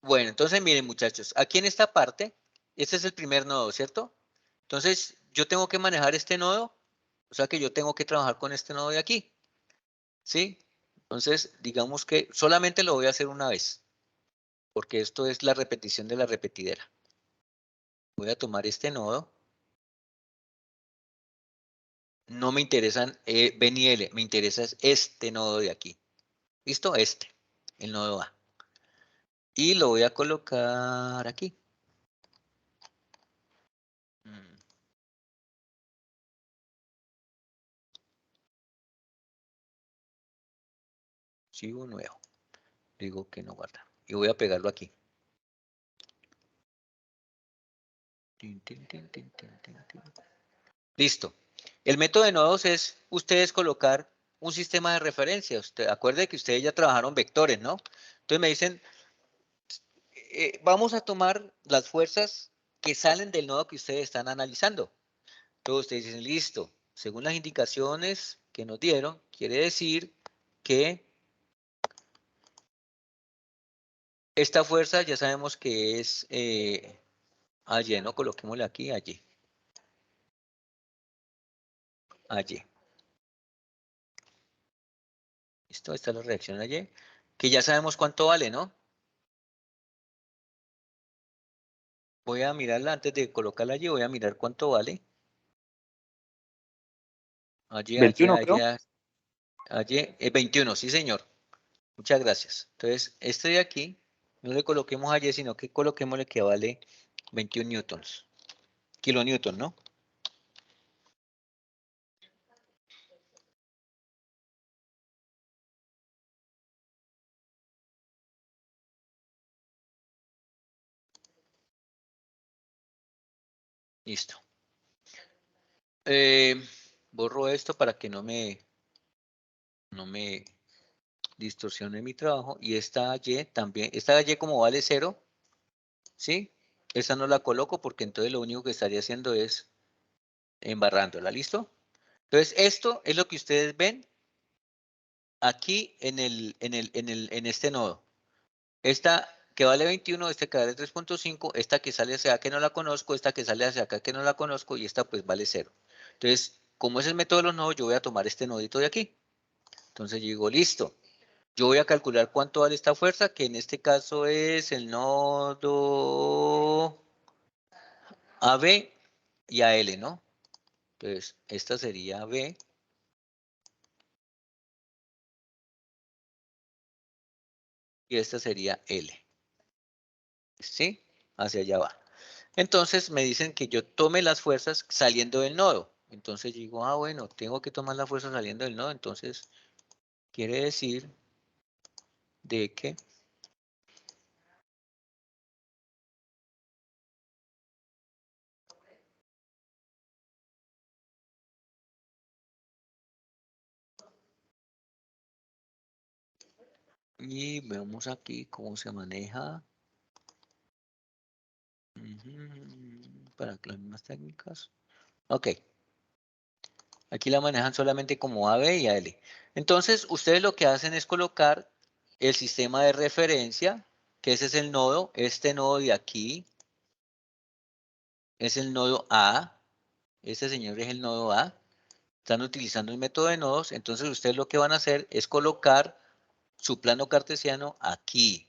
Bueno, entonces miren muchachos, aquí en esta parte, este es el primer nodo, ¿cierto? Entonces, yo tengo que manejar este nodo, o sea que yo tengo que trabajar con este nodo de aquí, ¿sí? Entonces, digamos que solamente lo voy a hacer una vez, porque esto es la repetición de la repetidera. Voy a tomar este nodo. No me interesan B ni L, me interesa es este nodo de aquí. ¿Listo? Este, el nodo A. Y lo voy a colocar aquí. Sigo nuevo. Digo que no guarda. Y voy a pegarlo aquí. Listo. El método de nodos es ustedes colocar un sistema de referencia. Acuérdense que ustedes ya trabajaron vectores, ¿no? Entonces me dicen, vamos a tomar las fuerzas que salen del nodo que ustedes están analizando. Entonces ustedes dicen, listo. Según las indicaciones que nos dieron, quiere decir que esta fuerza ya sabemos que es allí, ¿no? Coloquémosle aquí, allí. Allí. Listo, esta es la reacción allí. Que ya sabemos cuánto vale, ¿no? Voy a mirarla antes de colocarla allí, voy a mirar cuánto vale. Allí, 21, creo. allí, 21, sí señor. Muchas gracias. Entonces, este de aquí, no le coloquemos allí, sino que coloquémosle que vale 21 newtons. Kilonewton, ¿no? Listo. Borro esto para que no me distorsione mi trabajo. Y esta Y también, esta Y como vale 0, ¿sí? Esta no la coloco porque entonces lo único que estaría haciendo es embarrándola, ¿listo? Entonces esto es lo que ustedes ven aquí en este nodo. Esta que vale 21, esta que vale 3.5, esta que sale hacia acá que no la conozco, esta que sale hacia acá que no la conozco y esta pues vale 0. Entonces, como es el método de los nodos, yo voy a tomar este nodito de aquí. Entonces yo digo, listo. Yo voy a calcular cuánto vale esta fuerza, que en este caso es el nodo AB y AL, ¿no? Entonces, esta sería B. Y esta sería L. ¿Sí? Hacia allá va. Entonces me dicen que yo tome las fuerzas saliendo del nodo. Entonces digo, ah, bueno, tengo que tomar la fuerza saliendo del nodo. Entonces, quiere decir de que y vemos aquí cómo se maneja. para las mismas técnicas. Ok. Aquí la manejan solamente como AB y AL. Entonces, ustedes lo que hacen es colocar el sistema de referencia, que ese es el nodo, este nodo de aquí es el nodo A, este señor es el nodo A, están utilizando el método de nodos, entonces ustedes lo que van a hacer es colocar su plano cartesiano aquí.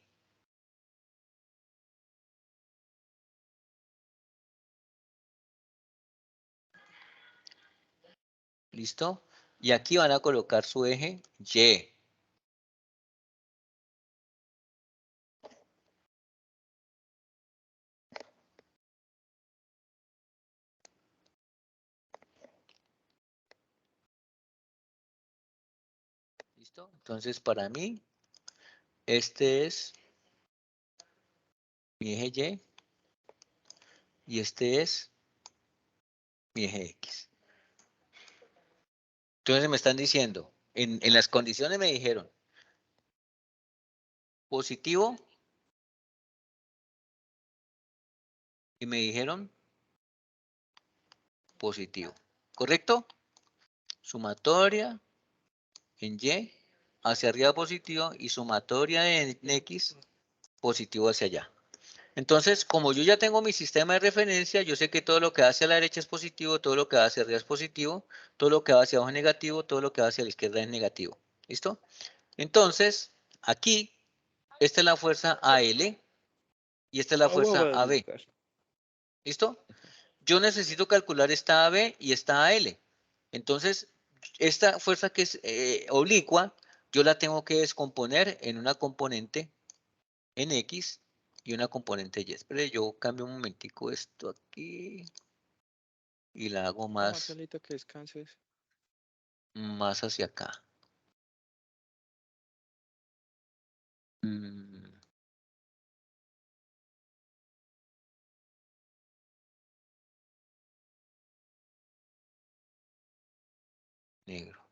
¿Listo? Y aquí van a colocar su eje Y. ¿Listo? Entonces, para mí, este es mi eje Y y este es mi eje X. Entonces me están diciendo, en las condiciones me dijeron, positivo, y me dijeron positivo. ¿Correcto? Sumatoria en Y hacia arriba positivo y sumatoria en X positivo hacia allá. Entonces, como yo ya tengo mi sistema de referencia, yo sé que todo lo que va hacia la derecha es positivo, todo lo que va hacia arriba es positivo, todo lo que va hacia abajo es negativo, todo lo que va hacia la izquierda es negativo. ¿Listo? Entonces, aquí, esta es la fuerza AL y esta es la fuerza AB. ¿Listo? Yo necesito calcular esta AB y esta AL. Entonces, esta fuerza que es oblicua, yo la tengo que descomponer en una componente en X y una componente Y. Espere, yo cambio un momentico esto aquí y la hago más, Marcelito, que descanses. más hacia acá. Mm. Negro.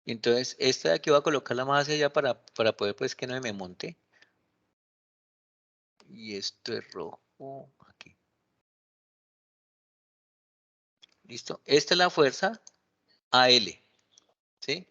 Entonces, esta de aquí voy a colocarla más hacia allá para poder, pues, que no me monte. Y esto es rojo aquí. ¿Listo? Esta es la fuerza AL. ¿Sí?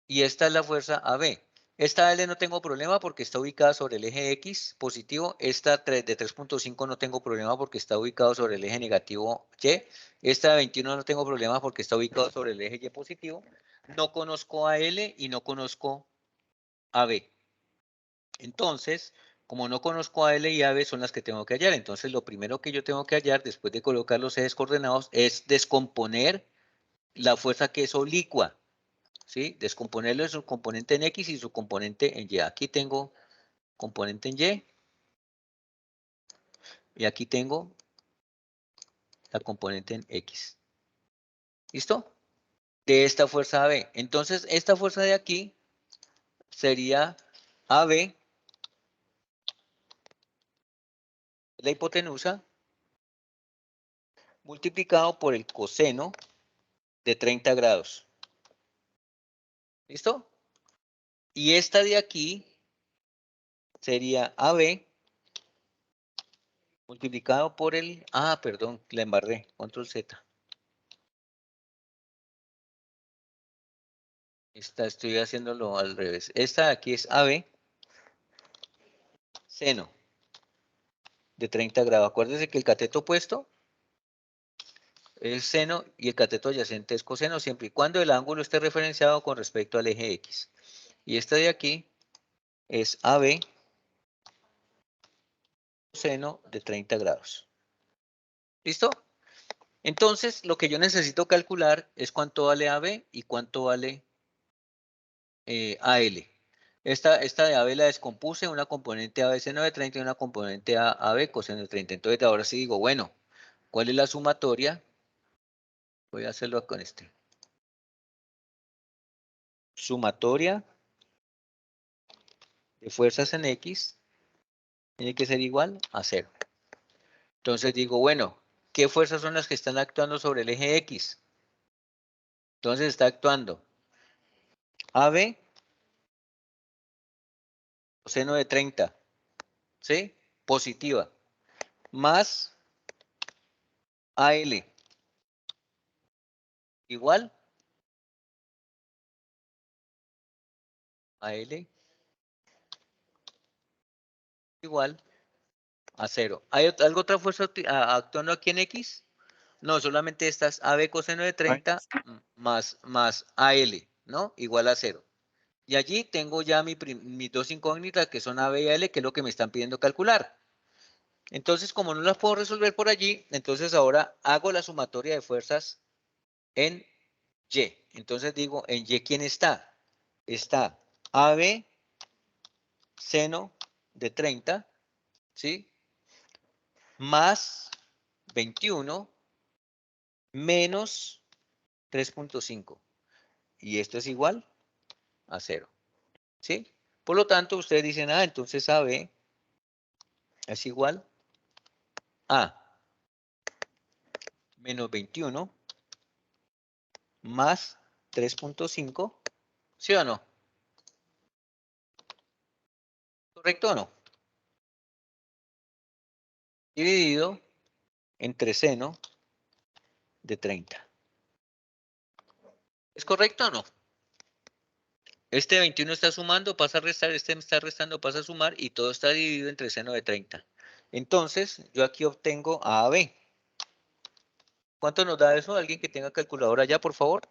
Y esta es la fuerza AB. Esta AL no tengo problema porque está ubicada sobre el eje X positivo. Esta de 3.5 no tengo problema porque está ubicado sobre el eje negativo Y. Esta de 21 no tengo problema porque está ubicado sobre el eje Y positivo. No conozco AL y no conozco AB. Entonces, como no conozco AL y AB son las que tengo que hallar. Entonces, lo primero que yo tengo que hallar después de colocar los ejes coordenados es descomponer la fuerza que es oblicua. ¿Sí? Descomponerlo en su componente en X y su componente en Y. Aquí tengo componente en Y y aquí tengo la componente en X. ¿Listo? De esta fuerza AB. Entonces, esta fuerza de aquí sería AB, la hipotenusa, multiplicado por el coseno de 30 grados. ¿Listo? Y esta de aquí sería AB multiplicado por el... Ah, perdón, la embarré. Control Z. Estoy haciéndolo al revés. Esta de aquí es AB seno de 30 grados. Acuérdense que el cateto opuesto es seno y el cateto adyacente es coseno, siempre y cuando el ángulo esté referenciado con respecto al eje X. Y esta de aquí es AB seno de 30 grados. ¿Listo? Entonces, lo que yo necesito calcular es cuánto vale AB y cuánto vale AL. Esta de AB la descompuse, una componente AB seno de 30 y una componente AB coseno de 30. Entonces, ahora sí digo, bueno, ¿cuál es la sumatoria? Voy a hacerlo con este. Sumatoria de fuerzas en X tiene que ser igual a 0. Entonces digo, bueno, ¿qué fuerzas son las que están actuando sobre el eje X? Entonces está actuando AB coseno de 30, ¿sí? Positiva. más AL igual AL igual a 0. ¿Hay algo otra fuerza actuando aquí en X? No, solamente estas AB coseno de 30 más AL, ¿no? Igual a 0. Y allí tengo ya mis dos incógnitas que son AB y AL, que es lo que me están pidiendo calcular. Entonces, como no las puedo resolver por allí, entonces ahora hago la sumatoria de fuerzas en Y. Entonces digo, en Y, ¿quién está? Está AB seno de 30, ¿sí? Más 21 menos 3.5. Y esto es igual a 0, ¿sí? Por lo tanto, ustedes dicen, entonces AB es igual a menos 21 más 3.5, ¿sí o no? ¿Correcto o no? Dividido entre seno de 30. ¿Es correcto o no? Este 21 está sumando, pasa a restar, este está restando, pasa a sumar y todo está dividido entre seno de 30. Entonces, yo aquí obtengo a AB. ¿Cuánto nos da eso? ¿Alguien que tenga calculadora ya, por favor?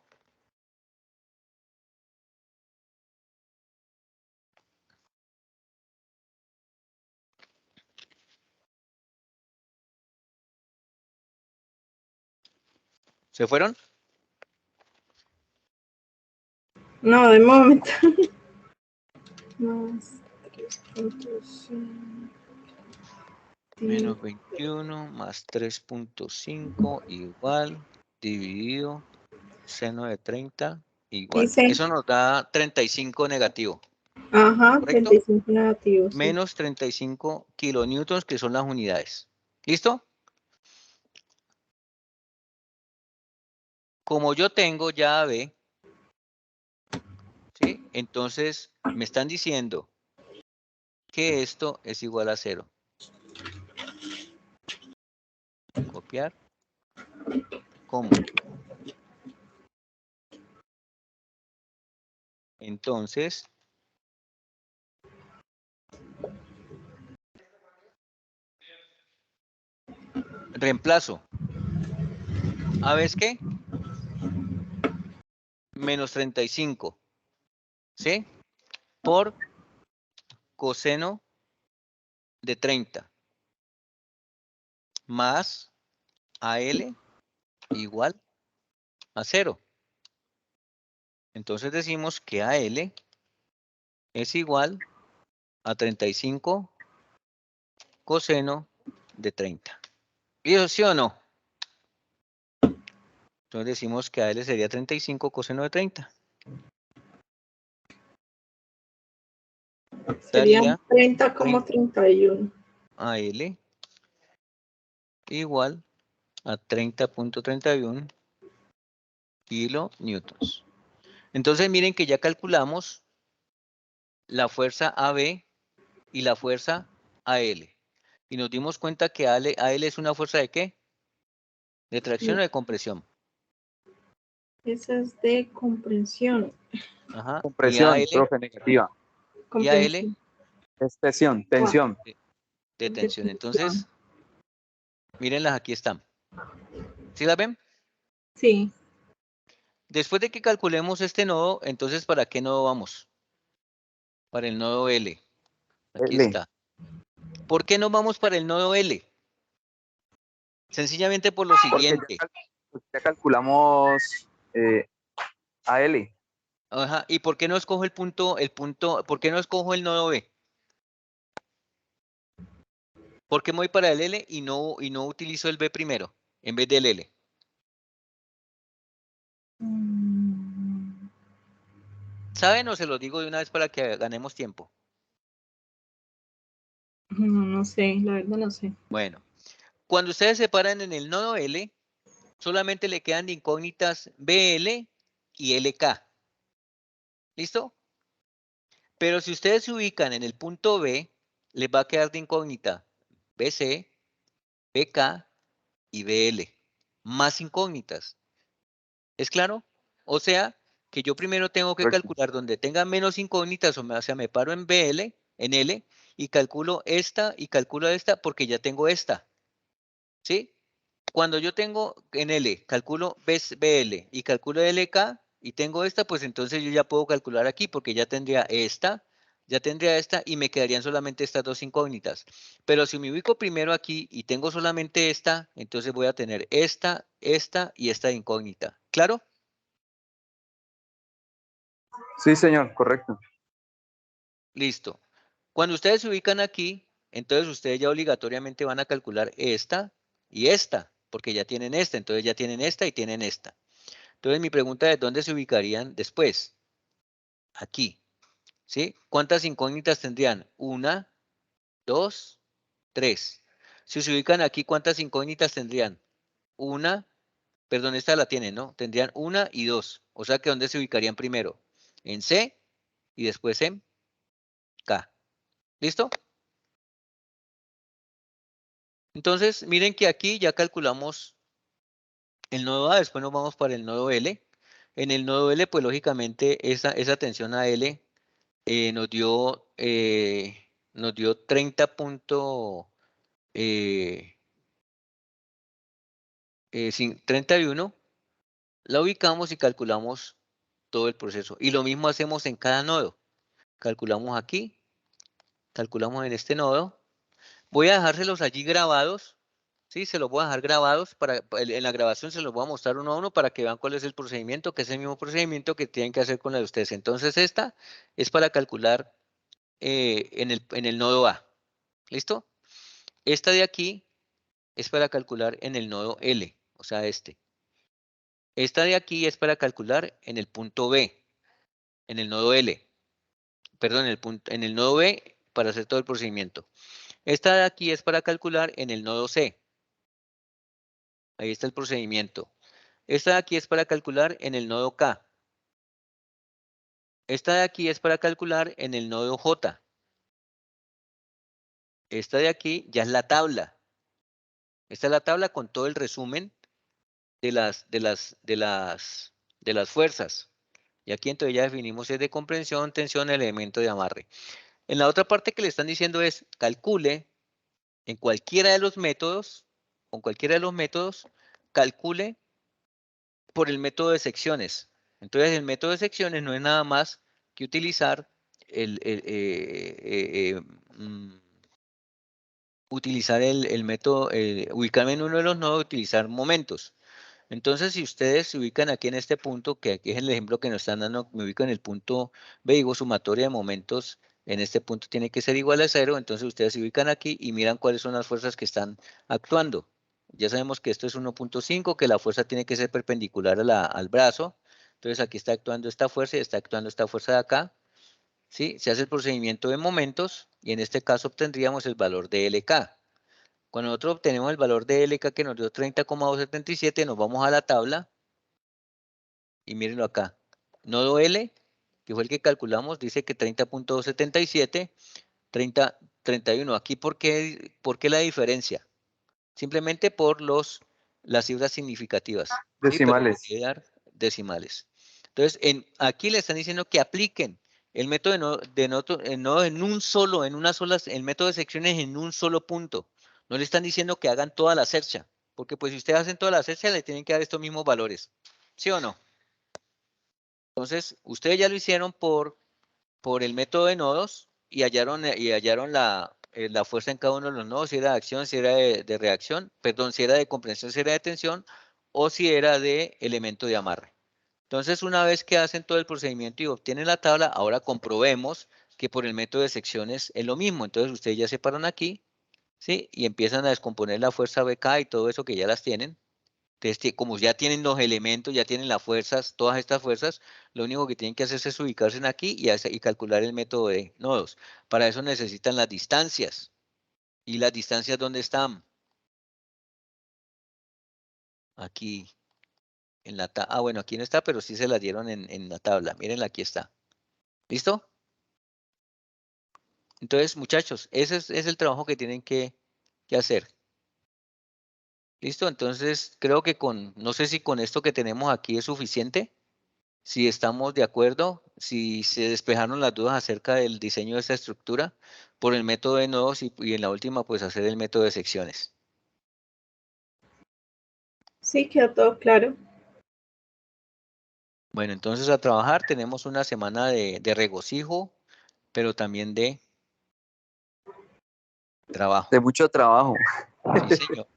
¿Se fueron? No, de momento. Más 3.5. Menos 21 más 3.5 igual, dividido, seno de 30 igual. Dice, Eso nos da 35 negativo, ajá, ¿correcto? 35 negativos. Sí. Menos 35 kilonewtons, que son las unidades. ¿Listo? Como yo tengo ya AB, ¿sí? Entonces me están diciendo que esto es igual a 0. Copiar. ¿Cómo? Entonces, reemplazo. ¿A ver qué? Menos 35. ¿Sí? Por coseno de 30. Más AL igual a 0. Entonces decimos que AL es igual a 35 coseno de 30. ¿Y eso sí o no? Entonces decimos que AL sería 35 coseno de 30. Serían Daría 30,31. AL igual a 30.31 kilonewtons. Entonces miren que ya calculamos la fuerza AB y la fuerza AL. Y nos dimos cuenta que AL es una fuerza ¿de qué? ¿De tracción o de compresión? Esa es de comprensión. Ajá. Compresión, Y profe, negativa. ¿Y AL? Es tensión. De tensión. Entonces, mírenlas, aquí están. ¿Sí las ven? Sí. Después de que calculemos este nodo, entonces, ¿para qué nodo vamos? Para el nodo L. Aquí L. está. ¿Por qué no vamos para el nodo L? Sencillamente por lo Porque siguiente. ya calculamos AL. Ajá. ¿Y por qué no escojo por qué no escojo el nodo B? ¿Por qué me voy para el L y no utilizo el B primero en vez del L? ¿Saben o se los digo de una vez para que ganemos tiempo? No sé, la verdad no sé. Bueno, cuando ustedes se paran en el nodo L, solamente le quedan de incógnitas BL y LK. ¿Listo? Pero si ustedes se ubican en el punto B, les va a quedar de incógnita BC BK y BL, más incógnitas. ¿Es claro? O sea, que yo primero tengo que Correcto. calcular donde tenga menos incógnitas, o sea, me paro en BL, en L, y calculo esta porque ya tengo esta. ¿Sí? Cuando yo tengo en L, calculo BL y calculo LK y tengo esta, pues entonces yo ya puedo calcular aquí porque ya tendría esta y me quedarían solamente estas dos incógnitas. Pero si me ubico primero aquí y tengo solamente esta, entonces voy a tener esta y esta incógnita. ¿Claro? Sí, señor, correcto. Listo. Cuando ustedes se ubican aquí, entonces ustedes ya obligatoriamente van a calcular esta y esta, porque ya tienen esta, entonces ya tienen esta y tienen esta. Entonces mi pregunta es, ¿dónde se ubicarían después? Aquí, ¿sí? ¿Cuántas incógnitas tendrían? 1, 2, 3. Si se ubican aquí, ¿cuántas incógnitas tendrían? 1, perdón, esta la tienen, ¿no? Tendrían 1 y 2. O sea que ¿dónde se ubicarían primero? En C y después en K. ¿Listo? Entonces, miren que aquí ya calculamos el nodo A, después nos vamos para el nodo L. En el nodo L, pues lógicamente esa tensión a L nos dio 31, la ubicamos y calculamos todo el proceso. Y lo mismo hacemos en cada nodo. Calculamos aquí, calculamos en este nodo. Voy a dejárselos allí grabados. Sí, se los voy a dejar grabados en la grabación se los voy a mostrar uno a uno para que vean cuál es el procedimiento, que es el mismo procedimiento que tienen que hacer con la de ustedes. Entonces esta es para calcular en el nodo A. ¿Listo? Esta de aquí es para calcular en el nodo L, o sea este. Esta de aquí es para calcular en el punto B, en el nodo L. Perdón, en el nodo B para hacer todo el procedimiento. Esta de aquí es para calcular en el nodo C. Ahí está el procedimiento. Esta de aquí es para calcular en el nodo K. Esta de aquí es para calcular en el nodo J. Esta de aquí ya es la tabla. Esta es la tabla con todo el resumen de las fuerzas. Y aquí entonces ya definimos es de comprensión, tensión, elemento de amarre. En la otra parte que le están diciendo es calcule en cualquiera de los métodos, con cualquiera de los métodos, calcule por el método de secciones. Entonces el método de secciones no es nada más que utilizar el método, ubicarme en uno de los nodos, utilizar momentos. Entonces, si ustedes se ubican aquí en este punto, que aquí es el ejemplo que nos están dando, me ubico en el punto B, digo, sumatoria de momentos, en este punto tiene que ser igual a 0, entonces ustedes se ubican aquí y miran cuáles son las fuerzas que están actuando. Ya sabemos que esto es 1.5, que la fuerza tiene que ser perpendicular al brazo, entonces aquí está actuando esta fuerza y está actuando esta fuerza de acá, ¿sí? Se hace el procedimiento de momentos y en este caso obtendríamos el valor de LK. Cuando nosotros obtenemos el valor de LK que nos dio 30,277, nos vamos a la tabla y mírenlo acá. Nodo L, que fue el que calculamos, dice que 30.277, 31. Aquí, ¿por qué la diferencia? Simplemente por las cifras significativas. ¿Sí? Pero Decimales. debería dar decimales. Entonces, aquí le están diciendo que apliquen el método el método de secciones en un solo punto. No le están diciendo que hagan toda la cercha, porque pues si ustedes hacen toda la cercha, le tienen que dar estos mismos valores. ¿Sí o no? Entonces, ustedes ya lo hicieron por el método de nodos y hallaron la fuerza en cada uno de los nodos, si era de acción, si era de reacción, perdón, si era de comprensión, si era de tensión, o si era de elemento de amarre. Entonces, una vez que hacen todo el procedimiento y obtienen la tabla, ahora comprobemos que por el método de secciones es lo mismo. Entonces, ustedes ya se paran aquí, ¿sí? Y empiezan a descomponer la fuerza BK y todo eso que ya las tienen. Entonces, como ya tienen los elementos, ya tienen las fuerzas, todas estas fuerzas, lo único que tienen que hacer es ubicarse en aquí y calcular el método de nodos. Para eso necesitan las distancias. ¿Y las distancias dónde están? Aquí. Bueno, aquí no está, pero sí se las dieron en la tabla. Mírenla, aquí está. ¿Listo? Entonces, muchachos, ese es el trabajo que tienen que hacer. ¿Listo? Entonces, creo que no sé si con esto que tenemos aquí es suficiente. Si estamos de acuerdo, si se despejaron las dudas acerca del diseño de esta estructura por el método de nodos y en la última, pues hacer el método de secciones. Sí, quedó todo claro. Bueno, entonces a trabajar tenemos una semana de regocijo, pero también de trabajo. De mucho trabajo. Sí, señor.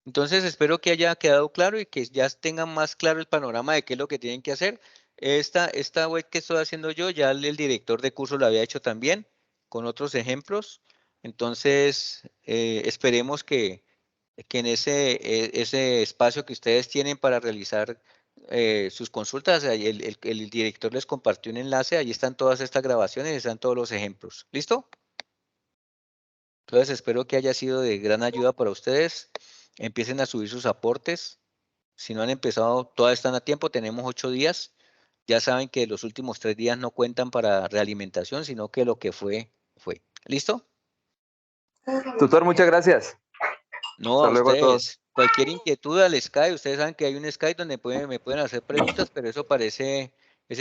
Entonces espero que haya quedado claro y que ya tengan más claro el panorama de qué es lo que tienen que hacer. Esta web que estoy haciendo yo, ya el director de curso lo había hecho también, con otros ejemplos. Entonces, esperemos que en ese espacio que ustedes tienen para realizar sus consultas, ahí el director les compartió un enlace, ahí están todas estas grabaciones, están todos los ejemplos. ¿Listo? Entonces espero que haya sido de gran ayuda para ustedes. Empiecen a subir sus aportes. Si no han empezado, todavía están a tiempo, tenemos 8 días. Ya saben que los últimos 3 días no cuentan para realimentación, sino que lo que fue, fue. ¿Listo? Tutor, muchas gracias. No, Hasta a luego a todos. ustedes. Cualquier inquietud al Skype, ustedes saben que hay un Skype donde me pueden hacer preguntas, pero ese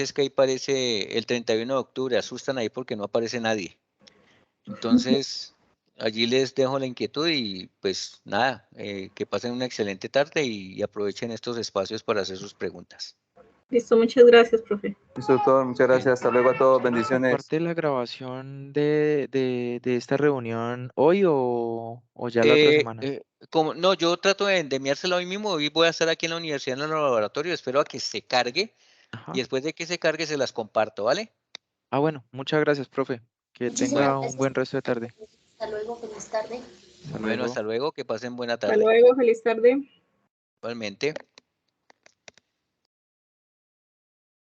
Skype parece el 31 de octubre, asustan ahí porque no aparece nadie. Entonces, allí les dejo la inquietud y pues nada, que pasen una excelente tarde y aprovechen estos espacios para hacer sus preguntas. Listo, muchas gracias, profe. Listo, tutor, muchas gracias. Hasta luego a todos. Bendiciones. ¿Comparte la grabación de esta reunión hoy o ya la otra semana? No, yo trato de enviársela hoy mismo. Hoy voy a estar aquí en la universidad en el laboratorio. Espero a que se cargue Ajá. y después de que se cargue se las comparto, ¿vale? Ah, bueno, muchas gracias, profe. Que Muchísimas tenga un gracias. buen resto de tarde. Hasta luego, feliz tarde. Hasta Bueno, luego. hasta luego. Que pasen buena Hasta tarde. luego, feliz tarde. Igualmente.